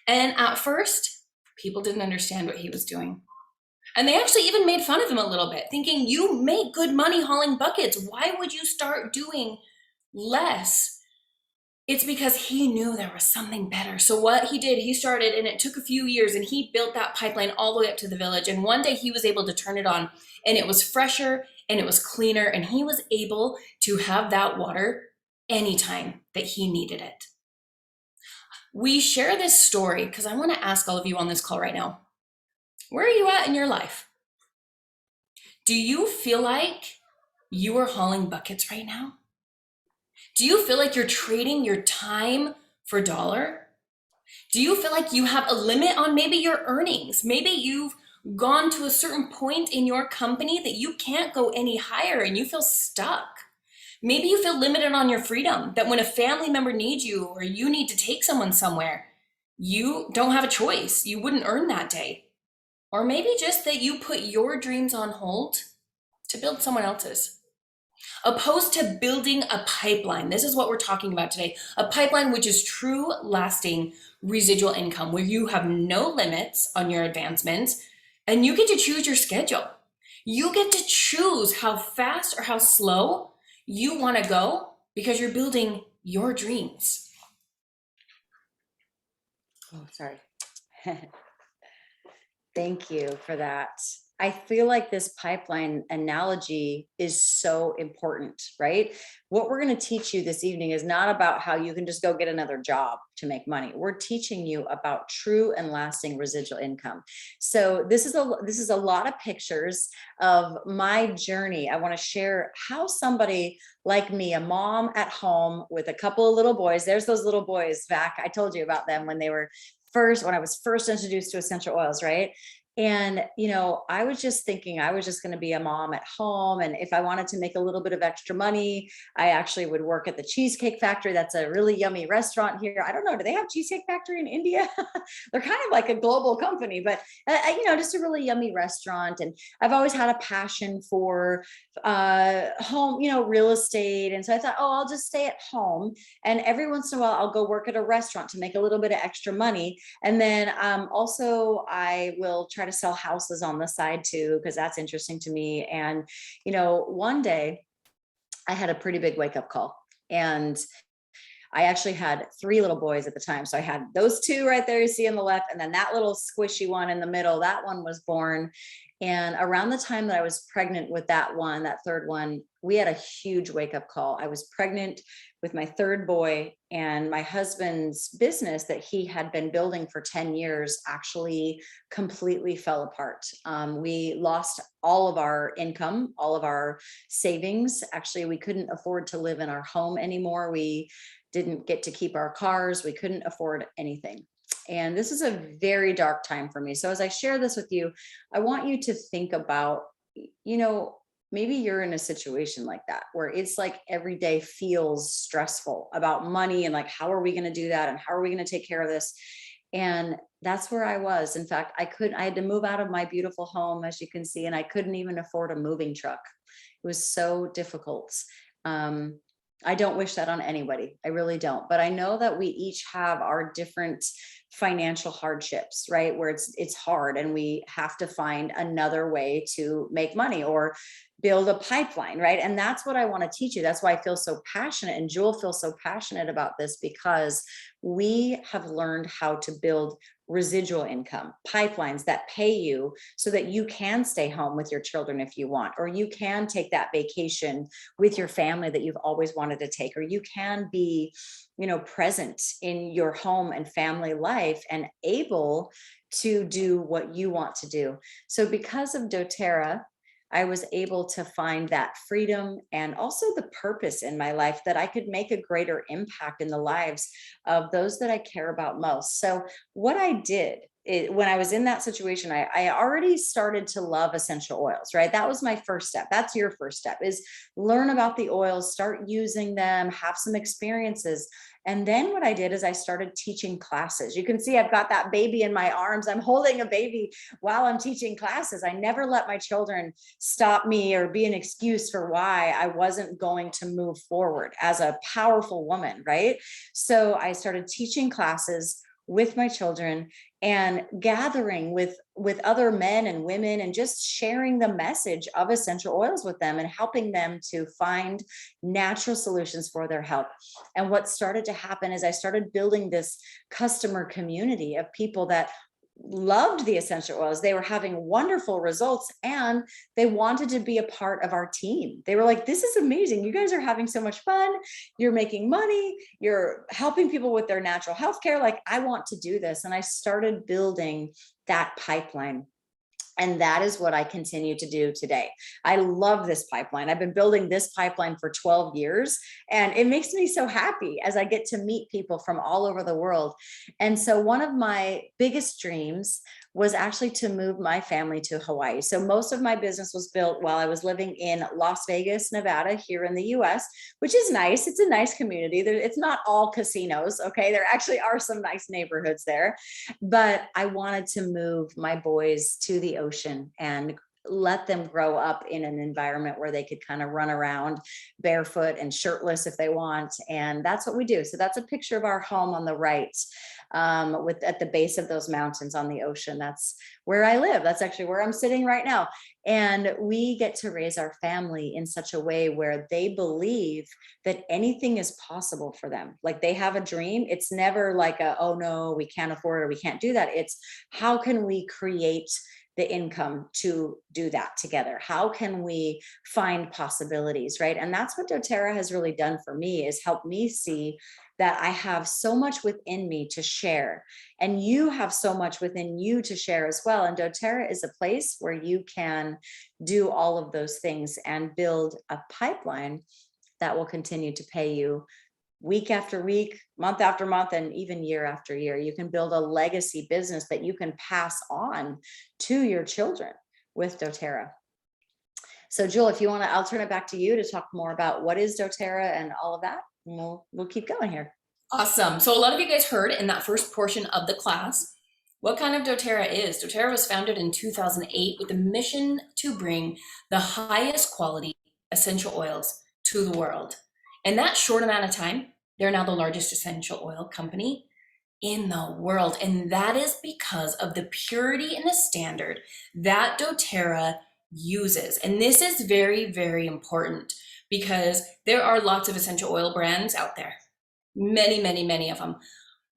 And at first, people didn't understand what he was doing. And they actually even made fun of him a little bit, thinking, you make good money hauling buckets. Why would you start doing less? It's because he knew there was something better. So what he did, he started, and it took a few years, and he built that pipeline all the way up to the village. And one day he was able to turn it on, and it was fresher, and it was cleaner, and he was able to have that water anytime that he needed it. We share this story because I want to ask all of you on this call right now, where are you at in your life? Do you feel like you are hauling buckets right now? Do you feel like you're trading your time for dollar? Do you feel like you have a limit on maybe your earnings? Maybe you've gone to a certain point in your company that you can't go any higher and you feel stuck. Maybe you feel limited on your freedom, that when a family member needs you or you need to take someone somewhere, you don't have a choice. You wouldn't earn that day. Or maybe just that you put your dreams on hold to build someone else's. Opposed to building a pipeline. This is what we're talking about today. A pipeline which is true, lasting residual income, where you have no limits on your advancements and you get to choose your schedule. You get to choose how fast or how slow you want to go because you're building your dreams. Oh, sorry. Thank you for that. I feel like this pipeline analogy is so important, right? What we're going to teach you this evening is not about how you can just go get another job to make money. We're teaching you about true and lasting residual income. So this is a lot of pictures of my journey. I want to share how somebody like me, a mom at home with a couple of little boys, there's those little boys, Vac. I told you about them when I was first introduced to essential oils, right? And, I was just thinking I was just going to be a mom at home. And if I wanted to make a little bit of extra money, I actually would work at the Cheesecake Factory. That's a really yummy restaurant here. I don't know. Do they have Cheesecake Factory in India? They're kind of like a global company, but, just a really yummy restaurant. And I've always had a passion for home, real estate. And so I thought, oh, I'll just stay at home. And every once in a while, I'll go work at a restaurant to make a little bit of extra money. And then also I will try to sell houses on the side too, because that's interesting to me. And, one day I had a pretty big wake up call, and I actually had three little boys at the time. So I had those two right there you see on the left, and then that little squishy one in the middle, that one was born. And around the time that I was pregnant with that one, that third one, we had a huge wake up call. I was pregnant with my third boy, and my husband's business that he had been building for 10 years actually completely fell apart. We lost all of our income, all of our savings. Actually, we couldn't afford to live in our home anymore. We didn't get to keep our cars. We couldn't afford anything. And this is a very dark time for me. So as I share this with you, I want you to think about, maybe you're in a situation like that where it's like every day feels stressful about money and like, how are we going to do that? And how are we going to take care of this? And that's where I was. In fact, I had to move out of my beautiful home, as you can see, and I couldn't even afford a moving truck. It was so difficult. I don't wish that on anybody. I really don't. But I know that we each have our different financial hardships, right? Where it's hard and we have to find another way to make money or build a pipeline, right? And that's what I want to teach you. That's why I feel so passionate, and Jewel feels so passionate about this, because we have learned how to build residual income pipelines that pay you so that you can stay home with your children if you want, or you can take that vacation with your family that you've always wanted to take, or you can be, present in your home and family life and able to do what you want to do. So because of doTERRA, I was able to find that freedom and also the purpose in my life that I could make a greater impact in the lives of those that I care about most. So what I did when I was in that situation, I already started to love essential oils, right? That was my first step. That's your first step, is learn about the oils, start using them, have some experiences. And then what I did is I started teaching classes. You can see I've got that baby in my arms. I'm holding a baby while I'm teaching classes. I never let my children stop me or be an excuse for why I wasn't going to move forward as a powerful woman, right? So I started teaching classes with my children and gathering with other men and women and just sharing the message of essential oils with them and helping them to find natural solutions for their health. And what started to happen is I started building this customer community of people that loved the essential oils. They were having wonderful results and they wanted to be a part of our team. They were like, this is amazing. You guys are having so much fun. You're making money. You're helping people with their natural health care. Like, I want to do this. And I started building that pipeline. And that is what I continue to do today. I love this pipeline. I've been building this pipeline for 12 years, and it makes me so happy as I get to meet people from all over the world. And so one of my biggest dreams was actually to move my family to Hawaii. So most of my business was built while I was living in Las Vegas, Nevada, here in the US, which is nice. It's a nice community. It's not all casinos, okay? There actually are some nice neighborhoods there. But I wanted to move my boys to the ocean and let them grow up in an environment where they could kind of run around barefoot and shirtless if they want. And that's what we do. So that's a picture of our home on the right, with at the base of those mountains on the ocean. That's where I live. That's actually where I'm sitting right now. And we get to raise our family in such a way where they believe that anything is possible for them. Like, they have a dream. It's never like oh no, we can't afford it or we can't do that. It's how can we create the income to do that together? How can we find possibilities, right? And that's what doTERRA has really done for me, is help me see that I have so much within me to share, and you have so much within you to share as well. And doTERRA is a place where you can do all of those things and build a pipeline that will continue to pay you week after week, month after month, and even year after year. You can build a legacy business that you can pass on to your children with doTERRA. So Jewel, if you want to, I'll turn it back to you to talk more about what is doTERRA and all of that. And we'll keep going here. Awesome. So a lot of you guys heard in that first portion of the class what kind of doTERRA is. doTERRA was founded in 2008 with a mission to bring the highest quality essential oils to the world. In that short amount of time, they're now the largest essential oil company in the world. And that is because of the purity and the standard that doTERRA uses. And this is very, very important because there are lots of essential oil brands out there. Many, many, many of them.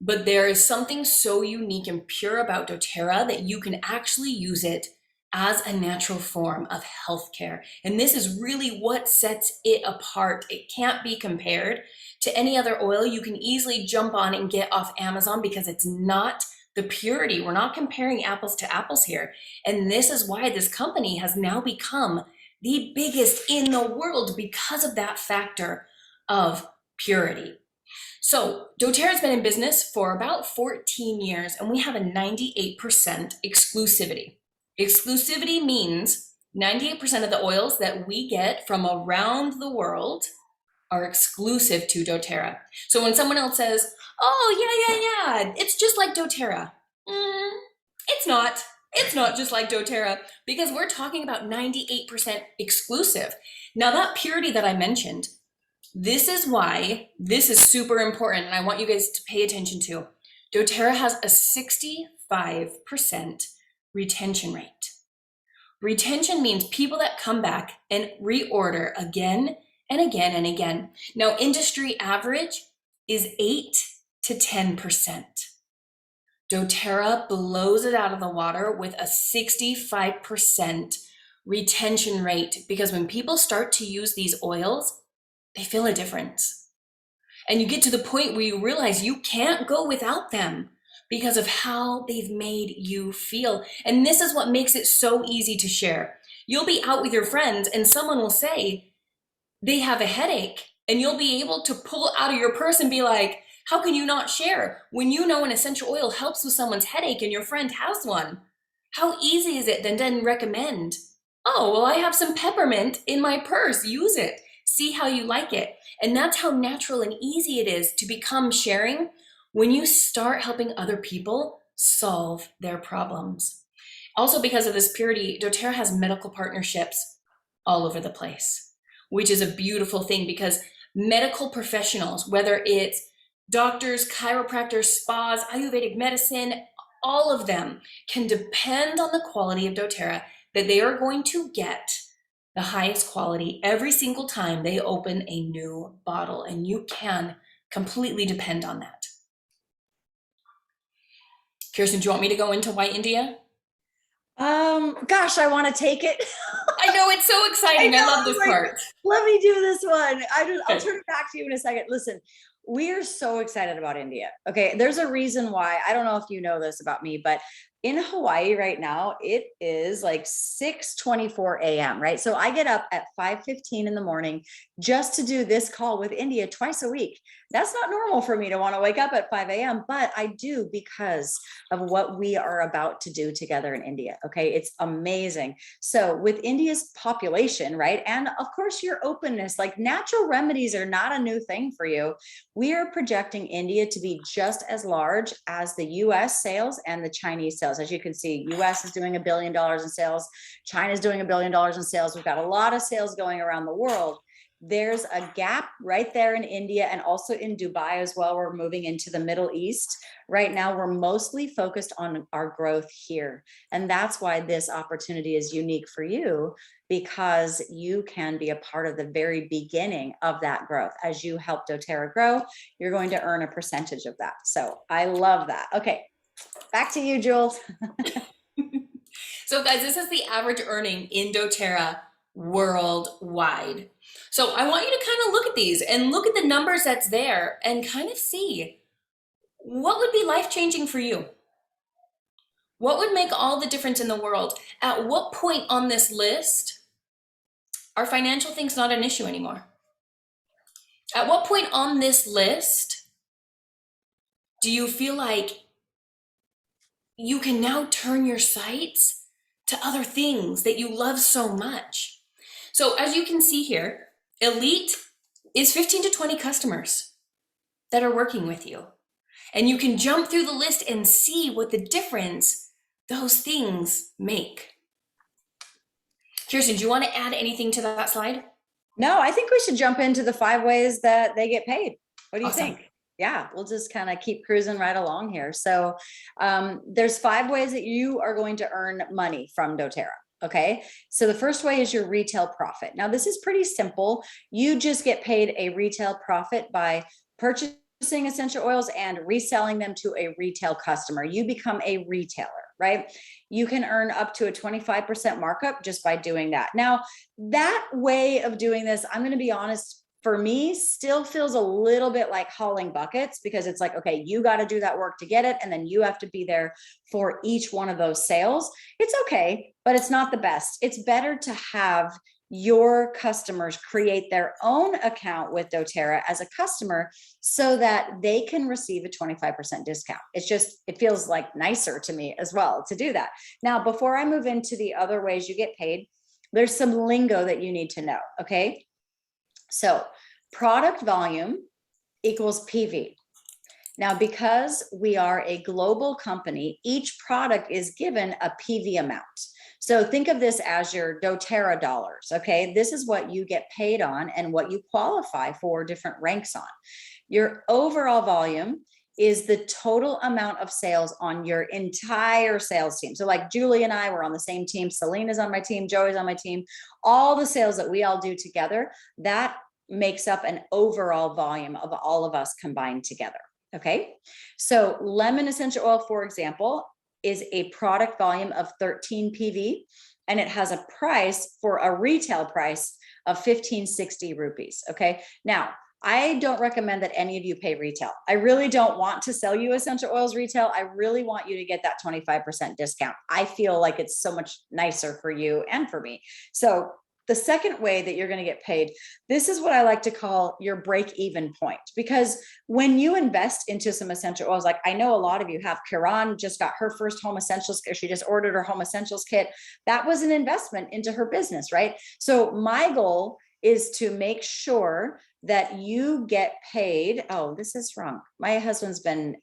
But there is something so unique and pure about doTERRA that you can actually use it as a natural form of healthcare. And this is really what sets it apart. It can't be compared to any other oil you can easily jump on and get off Amazon because it's not the purity. We're not comparing apples to apples here. And this is why this company has now become the biggest in the world because of that factor of purity. So doTERRA has been in business for about 14 years, and we have a 98% exclusivity. Exclusivity means 98% of the oils that we get from around the world are exclusive to doTERRA. So when someone else says, oh, yeah, it's just like doTERRA. It's not. It's not just like doTERRA because we're talking about 98% exclusive. Now that purity that I mentioned, this is why this is super important, and I want you guys to pay attention to. doTERRA has a 65% retention rate. Retention means people that come back and reorder again and again and again. Now, industry average is 8 to 10%. doTERRA blows it out of the water with a 65% retention rate because when people start to use these oils, they feel a difference. And you get to the point where you realize you can't go without them because of how they've made you feel. And this is what makes it so easy to share. You'll be out with your friends and someone will say they have a headache, and you'll be able to pull out of your purse and be like, how can you not share when you know an essential oil helps with someone's headache and your friend has one? How easy is it then to recommend, oh, well, I have some peppermint in my purse, use it. See how you like it. And that's how natural and easy it is to become sharing when you start helping other people solve their problems. Also, because of this purity, doTERRA has medical partnerships all over the place, which is a beautiful thing because medical professionals, whether it's doctors, chiropractors, spas, Ayurvedic medicine, all of them can depend on the quality of doTERRA that they are going to get the highest quality every single time they open a new bottle, and you can completely depend on that. Kierston, do you want me to go into why India? Gosh, I want to take it. I know, it's so exciting. I love this part. Let me do this one. I'll turn it back to you in a second. Listen, we are so excited about India. Okay, there's a reason why. I don't know if you know this about me, but in Hawaii right now, it is like 6:24 a.m., right? So I get up at 5:15 in the morning just to do this call with India twice a week. That's not normal for me to want to wake up at 5 a.m., but I do because of what we are about to do together in India. Okay, it's amazing. So with India's population, right? And of course, your openness, like natural remedies are not a new thing for you. We are projecting India to be just as large as the US sales and the Chinese sales. As you can see, US is doing $1 billion in sales. China is doing $1 billion in sales. We've got a lot of sales going around the world. There's a gap right there in India and also in Dubai as well. We're moving into the Middle East. Right now, we're mostly focused on our growth here. And that's why this opportunity is unique for you, because you can be a part of the very beginning of that growth. As you help doTERRA grow, you're going to earn a percentage of that. So I love that. Okay, back to you, Jules. So guys, this is the average earning in doTERRA worldwide. So I want you to kind of look at these and look at the numbers that's there and kind of see what would be life-changing for you. What would make all the difference in the world? At what point on this list are financial things not an issue anymore? At what point on this list do you feel like you can now turn your sights to other things that you love so much? So as you can see here, Elite is 15 to 20 customers that are working with you. And you can jump through the list and see what the difference those things make. Kierston, do you want to add anything to that slide? No, I think we should jump into the 5 ways that they get paid. What do you Awesome. think? Yeah, we'll just kind of keep cruising right along here. So there's 5 ways that you are going to earn money from doTERRA. Okay, so the first way is your retail profit. Now, this is pretty simple. You just get paid a retail profit by purchasing essential oils and reselling them to a retail customer. You become a retailer, right? You can earn up to a 25% markup just by doing that. Now, that way of doing this, I'm going to be honest, for me, still feels a little bit like hauling buckets, because it's like, okay, you got to do that work to get it, and then you have to be there for each one of those sales. It's okay, but it's not the best. It's better to have your customers create their own account with doTERRA as a customer so that they can receive a 25% discount. It feels like nicer to me as well to do that. Now, before I move into the other ways you get paid, there's some lingo that you need to know, okay? So product volume equals PV. Now, because we are a global company, each product is given a PV amount. So think of this as your doTERRA dollars, okay? This is what you get paid on and what you qualify for different ranks on. Your overall volume is the total amount of sales on your entire sales team. So like Julie and I were on the same team, Selena's on my team, Joey's on my team, all the sales that we all do together, that makes up an overall volume of all of us combined together. Okay, so lemon essential oil, for example, is a product volume of 13 PV, and it has a price for a retail price of 1560 rupees. Okay, now I don't recommend that any of you pay retail. I really don't want to sell you essential oils retail. I really want you to get that 25% discount. I feel like it's so much nicer for you and for me. So the second way that you're going to get paid, this is what I like to call your break-even point, because when you invest into some essential oils, like I know a lot of you have, Kiran just got her first home essentials, she just ordered her home essentials kit. That was an investment into her business, right? So my goal is to make sure that you get paid. Oh, this is wrong. My husband's been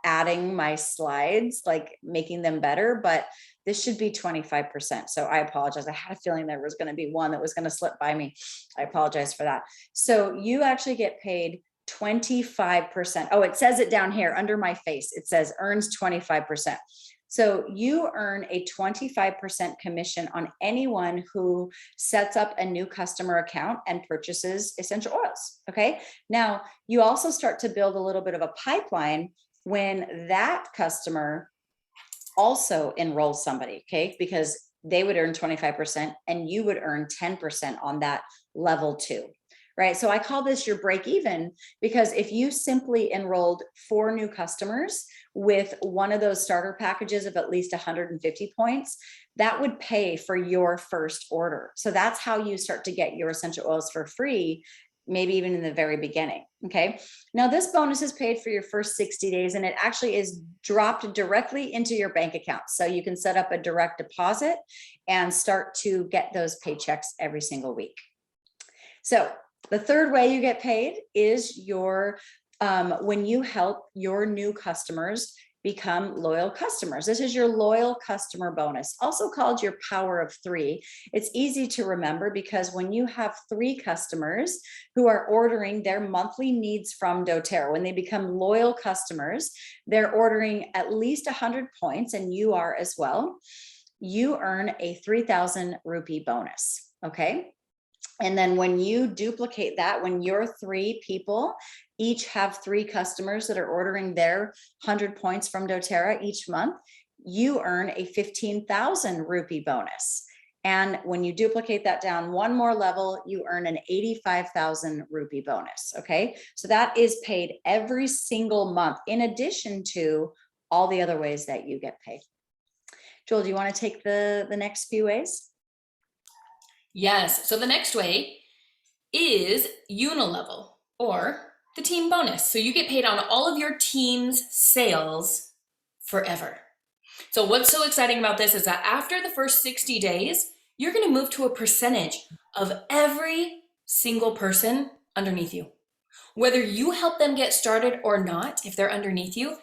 adding my slides, like making them better, but this should be 25%. So I apologize. I had a feeling there was going to be one that was going to slip by me. I apologize for that. So you actually get paid 25%. Oh, it says it down here under my face. It says earns 25%. So you earn a 25% commission on anyone who sets up a new customer account and purchases essential oils. Okay. Now you also start to build a little bit of a pipeline when that customer also enrolls somebody, okay? Because they would earn 25% and you would earn 10% on that level 2, right? So I call this your break even, because if you simply enrolled 4 new customers with one of those starter packages of at least 150 points, that would pay for your first order. So that's how you start to get your essential oils for free, maybe even in the very beginning. Okay. Now this bonus is paid for your first 60 days, and it actually is dropped directly into your bank account. So you can set up a direct deposit and start to get those paychecks every single week. So the third way you get paid is your, when you help your new customers become loyal customers. This is your loyal customer bonus, also called your power of 3. It's easy to remember because when you have 3 customers who are ordering their monthly needs from doTERRA, when they become loyal customers, they're ordering at least 100 points, and you are as well, you earn a 3,000 rupee bonus. Okay. And then when you duplicate that, when your 3 people each have 3 customers that are ordering their 100 points from doTERRA each month, you earn a 15,000 rupee bonus. And when you duplicate that down one more level, you earn an 85,000 rupee bonus. Okay. So that is paid every single month, in addition to all the other ways that you get paid. Joel, do you want to take the next few ways? Yes. So the next way is unilevel, or the team bonus. So you get paid on all of your team's sales forever. So what's so exciting about this is that after the first 60 days, you're going to move to a percentage of every single person underneath you. Whether you help them get started or not, if they're underneath you,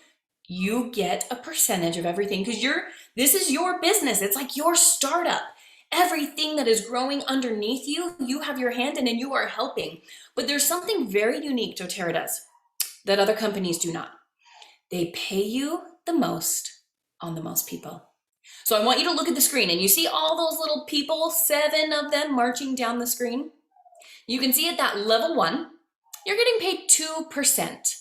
you get a percentage of everything, because this is your business. It's like your startup. Everything that is growing underneath you, you have your hand in and you are helping. But there's something very unique doTERRA does that other companies do not. They pay you the most on the most people. So I want you to look at the screen, and you see all those little people, 7 of them marching down the screen. You can see at that level 1, you're getting paid 2%,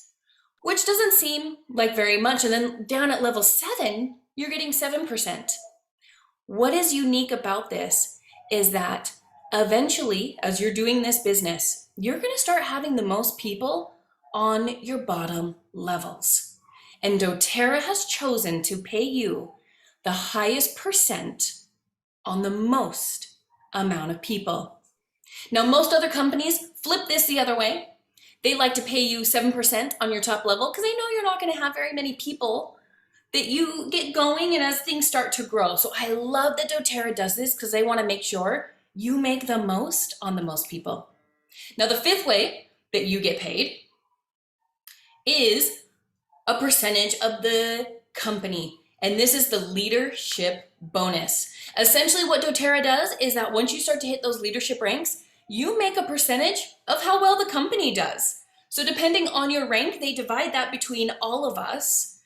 which doesn't seem like very much. And then down at level 7, you're getting 7%. What is unique about this is that eventually, as you're doing this business, you're going to start having the most people on your bottom levels. And doTERRA has chosen to pay you the highest percent on the most amount of people. Now, most other companies flip this the other way. They like to pay you 7% on your top level because they know you're not going to have very many people that you get going and as things start to grow. So I love that doTERRA does this because they want to make sure you make the most on the most people. Now, the 5th way that you get paid is a percentage of the company. And this is the leadership bonus. Essentially what doTERRA does is that once you start to hit those leadership ranks, you make a percentage of how well the company does. So depending on your rank, they divide that between all of us.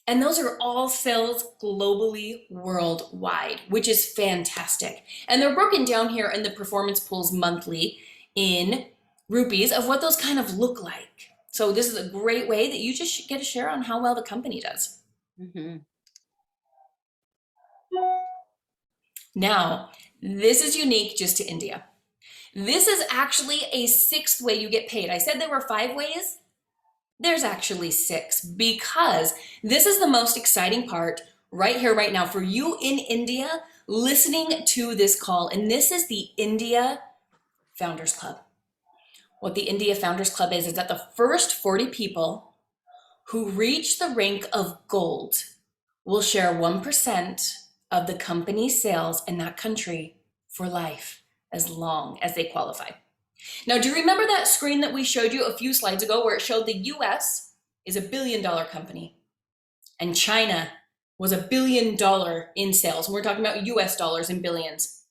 And those are all sales globally, worldwide, which is fantastic. And they're broken down here in the performance pools monthly in rupees of what those kind of look like. So this is a great way that you just get to share on how well the company does. Mm-hmm. Now, this is unique just to India. This is actually a 6th way you get paid. I said there were 5 ways. There's actually 6, because this is the most exciting part right here, right now for you in India listening to this call. And this is the India Founders Club. What the India Founders Club is that the first 40 people who reach the rank of gold will share 1% of the company's sales in that country for life, as long as they qualify. Now, do you remember that screen that we showed you a few slides ago where it showed the US is a $1 billion company and China was $1 billion in sales? And we're talking about US dollars in billions.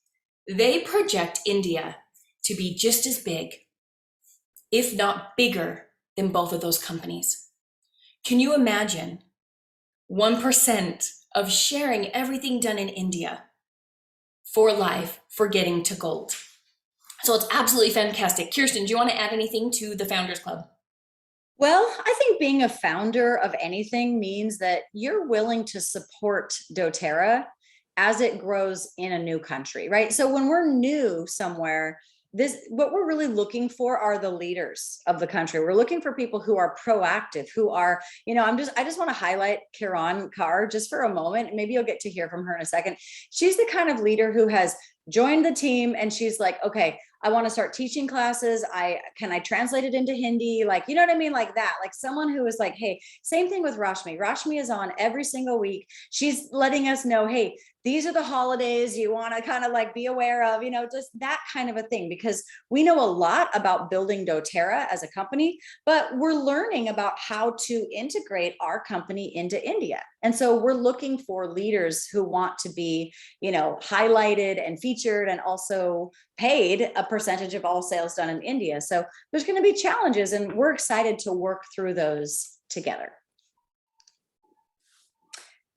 They project India to be just as big, if not bigger, than both of those companies. Can you imagine 1% of sharing everything done in India for life for getting to gold? So it's absolutely fantastic. Kierston, do you want to add anything to the Founders Club? Well, I think being a founder of anything means that you're willing to support doTERRA as it grows in a new country, right? So when we're new somewhere, what we're really looking for are the leaders of the country. We're looking for people who are proactive, who are, I just want to highlight Kiran Kaur just for a moment. Maybe you'll get to hear from her in a second. She's the kind of leader who has joined the team and she's like, okay, I want to start teaching classes. Can I translate it into Hindi? Like, you know what I mean? Like that, like someone who is like, hey, same thing with Rashmi. Rashmi is on every single week. She's letting us know, hey, these are the holidays you want to kind of like be aware of, just that kind of a thing, because we know a lot about building doTERRA as a company, but we're learning about how to integrate our company into India. And so we're looking for leaders who want to be, highlighted and featured and also paid a percentage of all sales done in India. So there's going to be challenges and we're excited to work through those together.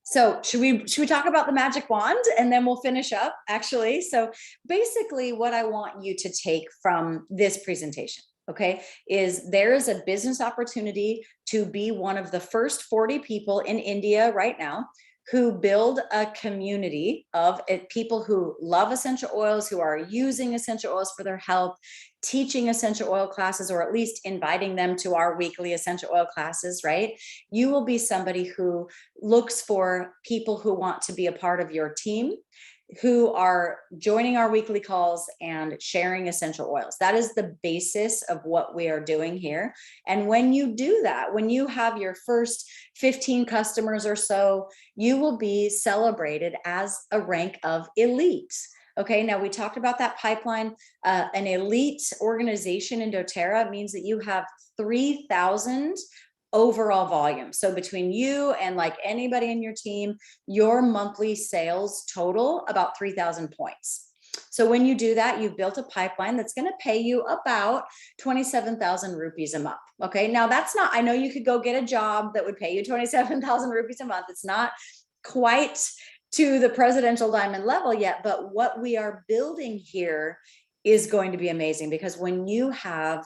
So should we talk about the magic wand and then we'll finish up actually? So basically what I want you to take from this presentation, okay, is there is a business opportunity to be one of the first 40 people in India right now who build a community of people who love essential oils, who are using essential oils for their health, teaching essential oil classes, or at least inviting them to our weekly essential oil classes, right? You will be somebody who looks for people who want to be a part of your team, who are joining our weekly calls and sharing essential oils. That is the basis of what we are doing here. And when you do that, when you have your first 15 customers or so, you will be celebrated as a rank of elite. Okay, now we talked about that pipeline. An elite organization in doTERRA means that you have 3,000 overall volume. So between you and like anybody in your team, your monthly sales total about 3,000 points. So when you do that, you've built a pipeline that's going to pay you about 27,000 rupees a month. Okay, now that's not, I know you could go get a job that would pay you 27,000 rupees a month. It's not quite to the presidential diamond level yet, but what we are building here is going to be amazing, because when you have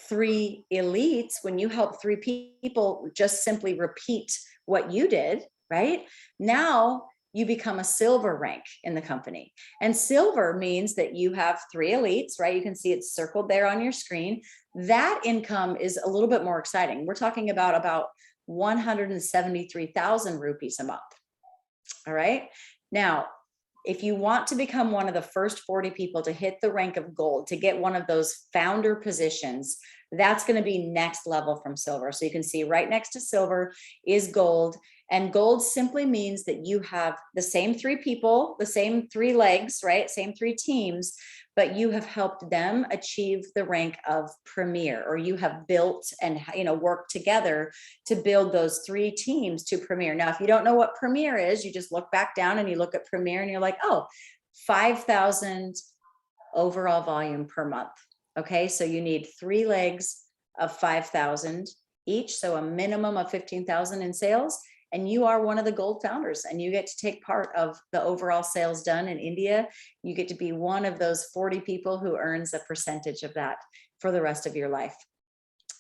3 elites, when you help 3 people just simply repeat what you did, right? Now you become a silver rank in the company. And silver means that you have 3 elites, right? You can see it's circled there on your screen. That income is a little bit more exciting. We're talking about 173,000 rupees a month. All right. Now, if you want to become one of the first 40 people to hit the rank of gold, to get one of those founder positions, that's going to be next level from silver. So you can see right next to silver is gold. And gold simply means that you have the same 3 people, the same 3 legs, right? Same 3 teams, but you have helped them achieve the rank of premier, or you have built and, worked together to build those 3 teams to premier. Now, if you don't know what premier is, you just look back down and you look at premier and you're like, oh, 5,000 overall volume per month. Okay, so you need 3 legs of 5,000 each, so a minimum of 15,000 in sales. And you are one of the gold founders, and you get to take part of the overall sales done in India. You get to be one of those 40 people who earns a percentage of that for the rest of your life.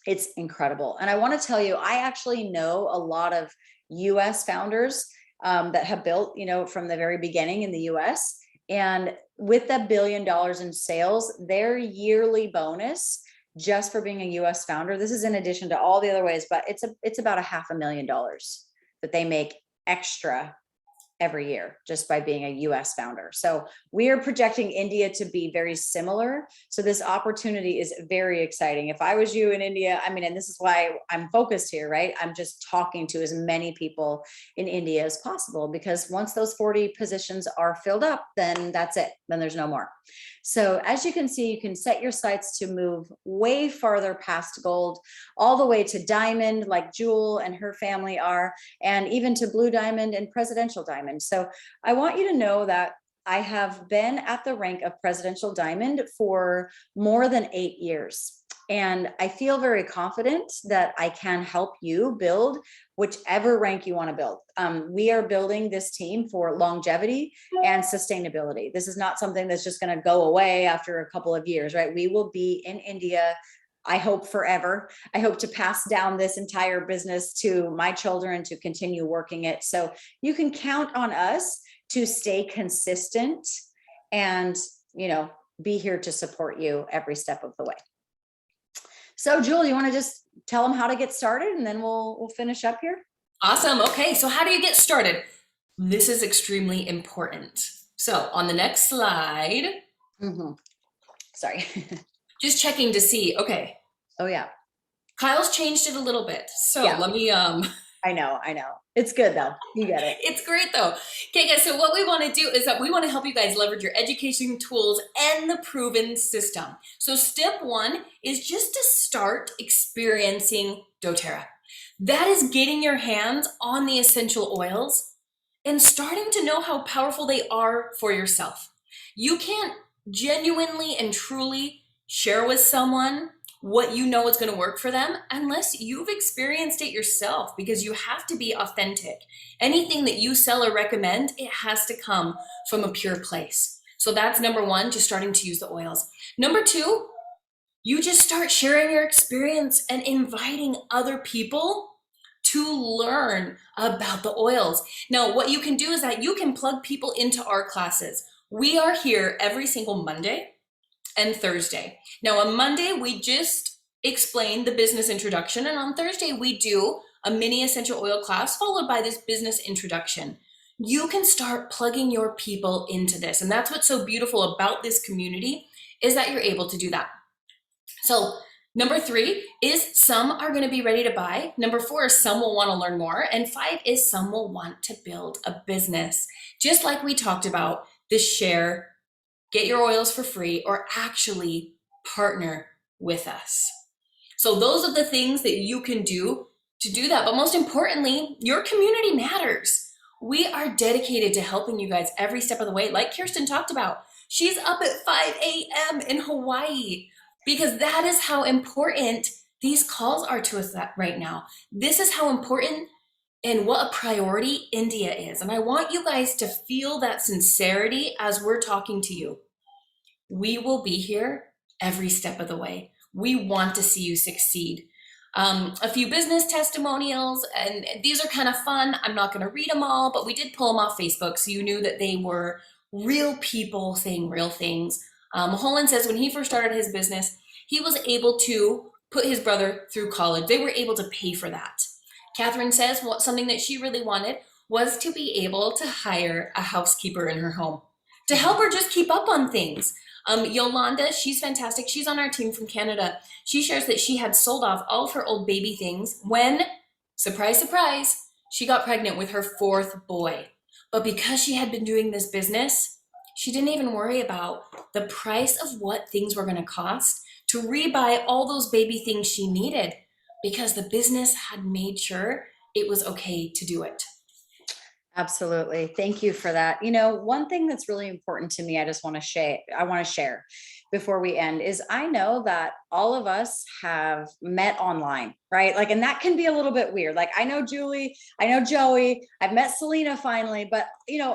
It's incredible. And I want to tell you, I actually know a lot of US founders that have built, from the very beginning in the US. And with that $1 billion in sales, their yearly bonus just for being a US founder, this is in addition to all the other ways, but it's about $500,000 that they make extra every year just by being a US founder. So we are projecting India to be very similar. So this opportunity is very exciting. If I was you in India, and this is why I'm focused here, right? I'm just talking to as many people in India as possible, because once those 40 positions are filled up, then that's it. Then there's no more. So as you can see, you can set your sights to move way farther past gold, all the way to diamond, like Jewel and her family are, and even to blue diamond and presidential diamond. So I want you to know that I have been at the rank of presidential diamond for more than 8 years. And I feel very confident that I can help you build whichever rank you want to build. We are building this team for longevity and sustainability. This is not something that's just going to go away after a couple of years, right? We will be in India, I hope, forever. I hope to pass down this entire business to my children to continue working it. So you can count on us to stay consistent and, be here to support you every step of the way. So Jewel, you want to just tell them how to get started, and then we'll finish up here? Awesome. Okay, so how do you get started? This is extremely important. So on the next slide, Sorry. just checking to see, okay. Oh yeah. Kyle's changed it a little bit. So Yeah. let me, I know. It's good though. You get it. It's great though. Okay guys, so what we want to do is that we want to help you guys leverage your education tools and the proven system. So step 1 is just to start experiencing doTERRA. That is getting your hands on the essential oils and starting to know how powerful they are for yourself. You can't genuinely and truly share with someone what you know is going to work for them unless you've experienced it yourself, because you have to be authentic. Anything that you sell or recommend, it has to come from a pure place. So that's number 1, just starting to use the oils. Number 2, you just start sharing your experience and inviting other people to learn about the oils. Now, what you can do is that you can plug people into our classes. We are here every single Monday and Thursday. Now, on Monday, we just explain the business introduction, and on Thursday, we do a mini essential oil class followed by this business introduction. You can start plugging your people into this, and that's what's so beautiful about this community is that you're able to do that. So number 3 is some are going to be ready to buy. Number 4 is some will want to learn more. And 5 is some will want to build a business. Just like we talked about the share, get your oils for free, or actually partner with us. So those are the things that you can do to do that. But most importantly, your community matters. We are dedicated to helping you guys every step of the way. Like Kierston talked about, she's up at 5 a.m. in Hawaii because that is how important these calls are to us right now. This is how important and what a priority India is. And I want you guys to feel that sincerity as we're talking to you. We will be here every step of the way. We want to see you succeed. A few business testimonials, and these are kind of fun. I'm not going to read them all, but we did pull them off Facebook, so you knew that they were real people saying real things. Holland says when he first started his business, he was able to put his brother through college. They were able to pay for that. Catherine says something that she really wanted was to be able to hire a housekeeper in her home to help her just keep up on things. Yolanda, she's fantastic. She's on our team from Canada. She shares that she had sold off all of her old baby things when, surprise, surprise, she got pregnant with her 4th boy. But because she had been doing this business, she didn't even worry about the price of what things were going to cost to rebuy all those baby things she needed because the business had made sure it was okay to do it. Absolutely. Thank you for that. One thing that's really important to me, I want to share before we end is I know that all of us have met online, right? Like, and that can be a little bit weird. Like I know Julie, I know Joey, I've met Selena finally, but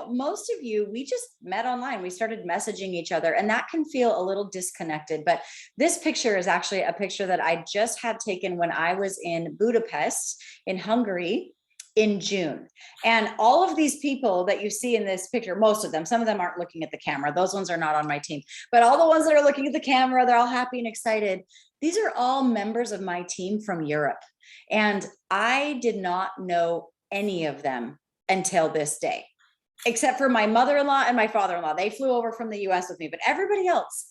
most of you, we just met online. We started messaging each other and that can feel a little disconnected. But this picture is actually a picture that I just had taken when I was in Budapest in Hungary in June. And all of these people that you see in this picture, most of them, some of them aren't looking at the camera. Those ones are not on my team, but all the ones that are looking at the camera, they're all happy and excited. These are all members of my team from Europe. And I did not know any of them until this day, except for my mother-in-law and my father-in-law. They flew over from the US with me, but everybody else,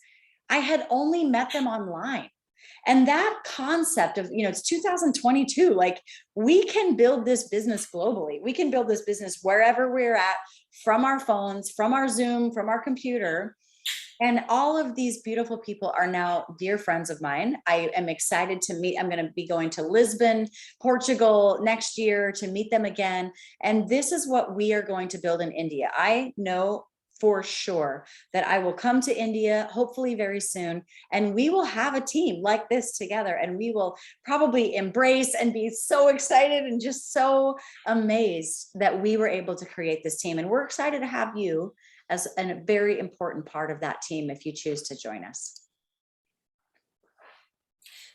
I had only met them online. And that concept of, it's 2022, like we can build this business globally. We can build this business wherever we're at, from our phones, from our Zoom, from our computer. And all of these beautiful people are now dear friends of mine. I am excited to meet. I'm going to be going to Lisbon, Portugal next year to meet them again. And this is what we are going to build in India. I know for sure that I will come to India, hopefully very soon, and we will have a team like this together, and we will probably embrace and be so excited and just so amazed that we were able to create this team. And we're excited to have you as a very important part of that team if you choose to join us.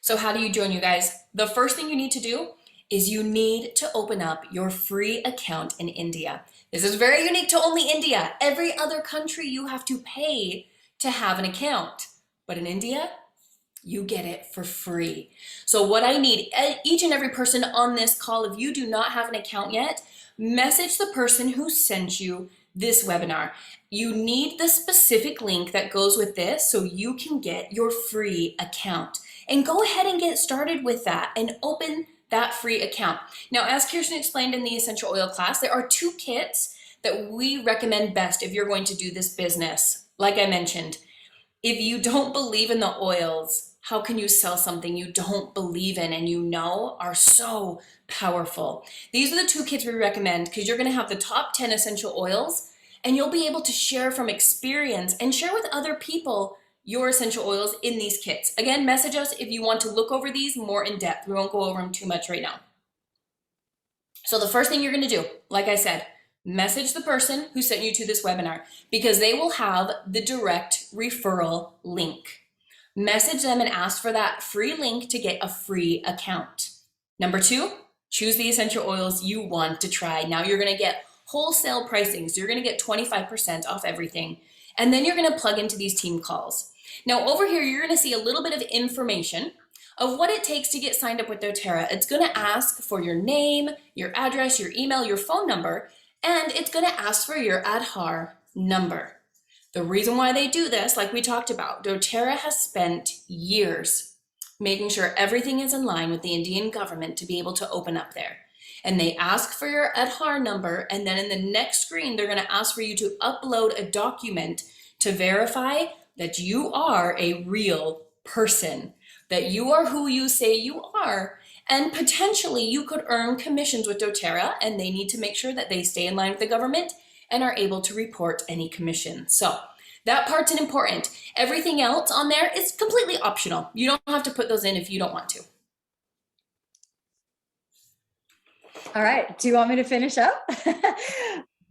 So how do you join, you guys? The first thing you need to do is you need to open up your free account in India. This is very unique to only India. Every other country you have to pay to have an account. But in India, you get it for free. So what I need, each and every person on this call, if you do not have an account yet, message the person who sent you this webinar. You need the specific link that goes with this so you can get your free account. And go ahead and get started with that and open that free account. Now, as Kierston explained in the essential oil class, there are 2 kits that we recommend best if you're going to do this business. Like I mentioned, if you don't believe in the oils, how can you sell something you don't believe in and are so powerful? These are the 2 kits we recommend because you're going to have the top 10 essential oils and you'll be able to share from experience and share with other people your essential oils in these kits. Again, message us if you want to look over these more in depth. We won't go over them too much right now. So the first thing you're going to do, like I said, message the person who sent you to this webinar because they will have the direct referral link. Message them and ask for that free link to get a free account. Number 2, choose the essential oils you want to try. Now you're going to get wholesale pricing. So you're going to get 25% off everything. And then you're going to plug into these team calls. Now over here, you're going to see a little bit of information of what it takes to get signed up with doTERRA. It's going to ask for your name, your address, your email, your phone number, and it's going to ask for your Aadhaar number. The reason why they do this, like we talked about, doTERRA has spent years making sure everything is in line with the Indian government to be able to open up there. And they ask for your Aadhaar number, and then in the next screen, they're going to ask for you to upload a document to verify that you are a real person, that you are who you say you are, and potentially you could earn commissions with doTERRA, and they need to make sure that they stay in line with the government and are able to report any commission. So that part's important. Everything else on there is completely optional. You don't have to put those in if you don't want to. All right. Do you want me to finish up?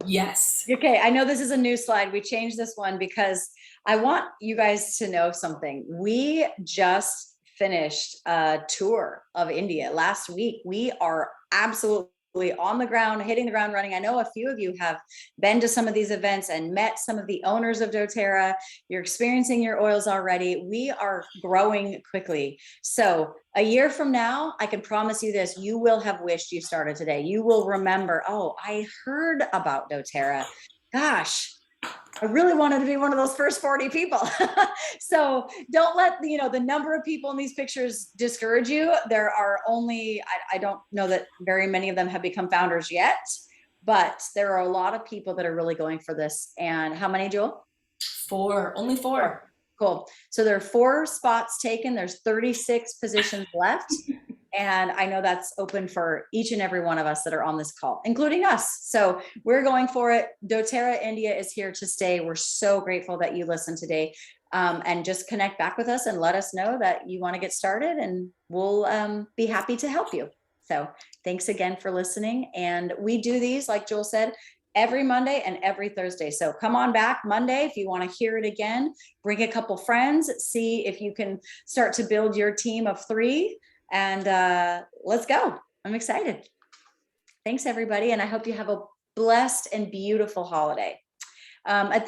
Yes. Okay. I know this is a new slide. We changed this one because I want you guys to know something. We just finished a tour of India last week. We are absolutely on the ground, hitting the ground running. I know a few of you have been to some of these events and met some of the owners of doTERRA. You're experiencing your oils already. We are growing quickly. So a year from now, I can promise you this, you will have wished you started today. You will remember, oh, I heard about doTERRA. Gosh, I really wanted to be one of those first 40 people. So don't let the number of people in these pictures discourage you. There are only, I don't know that very many of them have become founders yet, but there are a lot of people that are really going for this. And how many, Jewel? Only four. Cool. So there are 4 spots taken. There's 36 positions left. And I know that's open for each and every one of us that are on this call, including us. So we're going for it. doTERRA India is here to stay. We're so grateful that you listened today, and just connect back with us and let us know that you want to get started, and we'll be happy to help you. So thanks again for listening. And we do these, like Joel said, every Monday and every Thursday. So come on back Monday if you want to hear it again. Bring a couple friends, see if you can start to build your team of 3. And let's go. I'm excited. Thanks, everybody. And I hope you have a blessed and beautiful holiday. At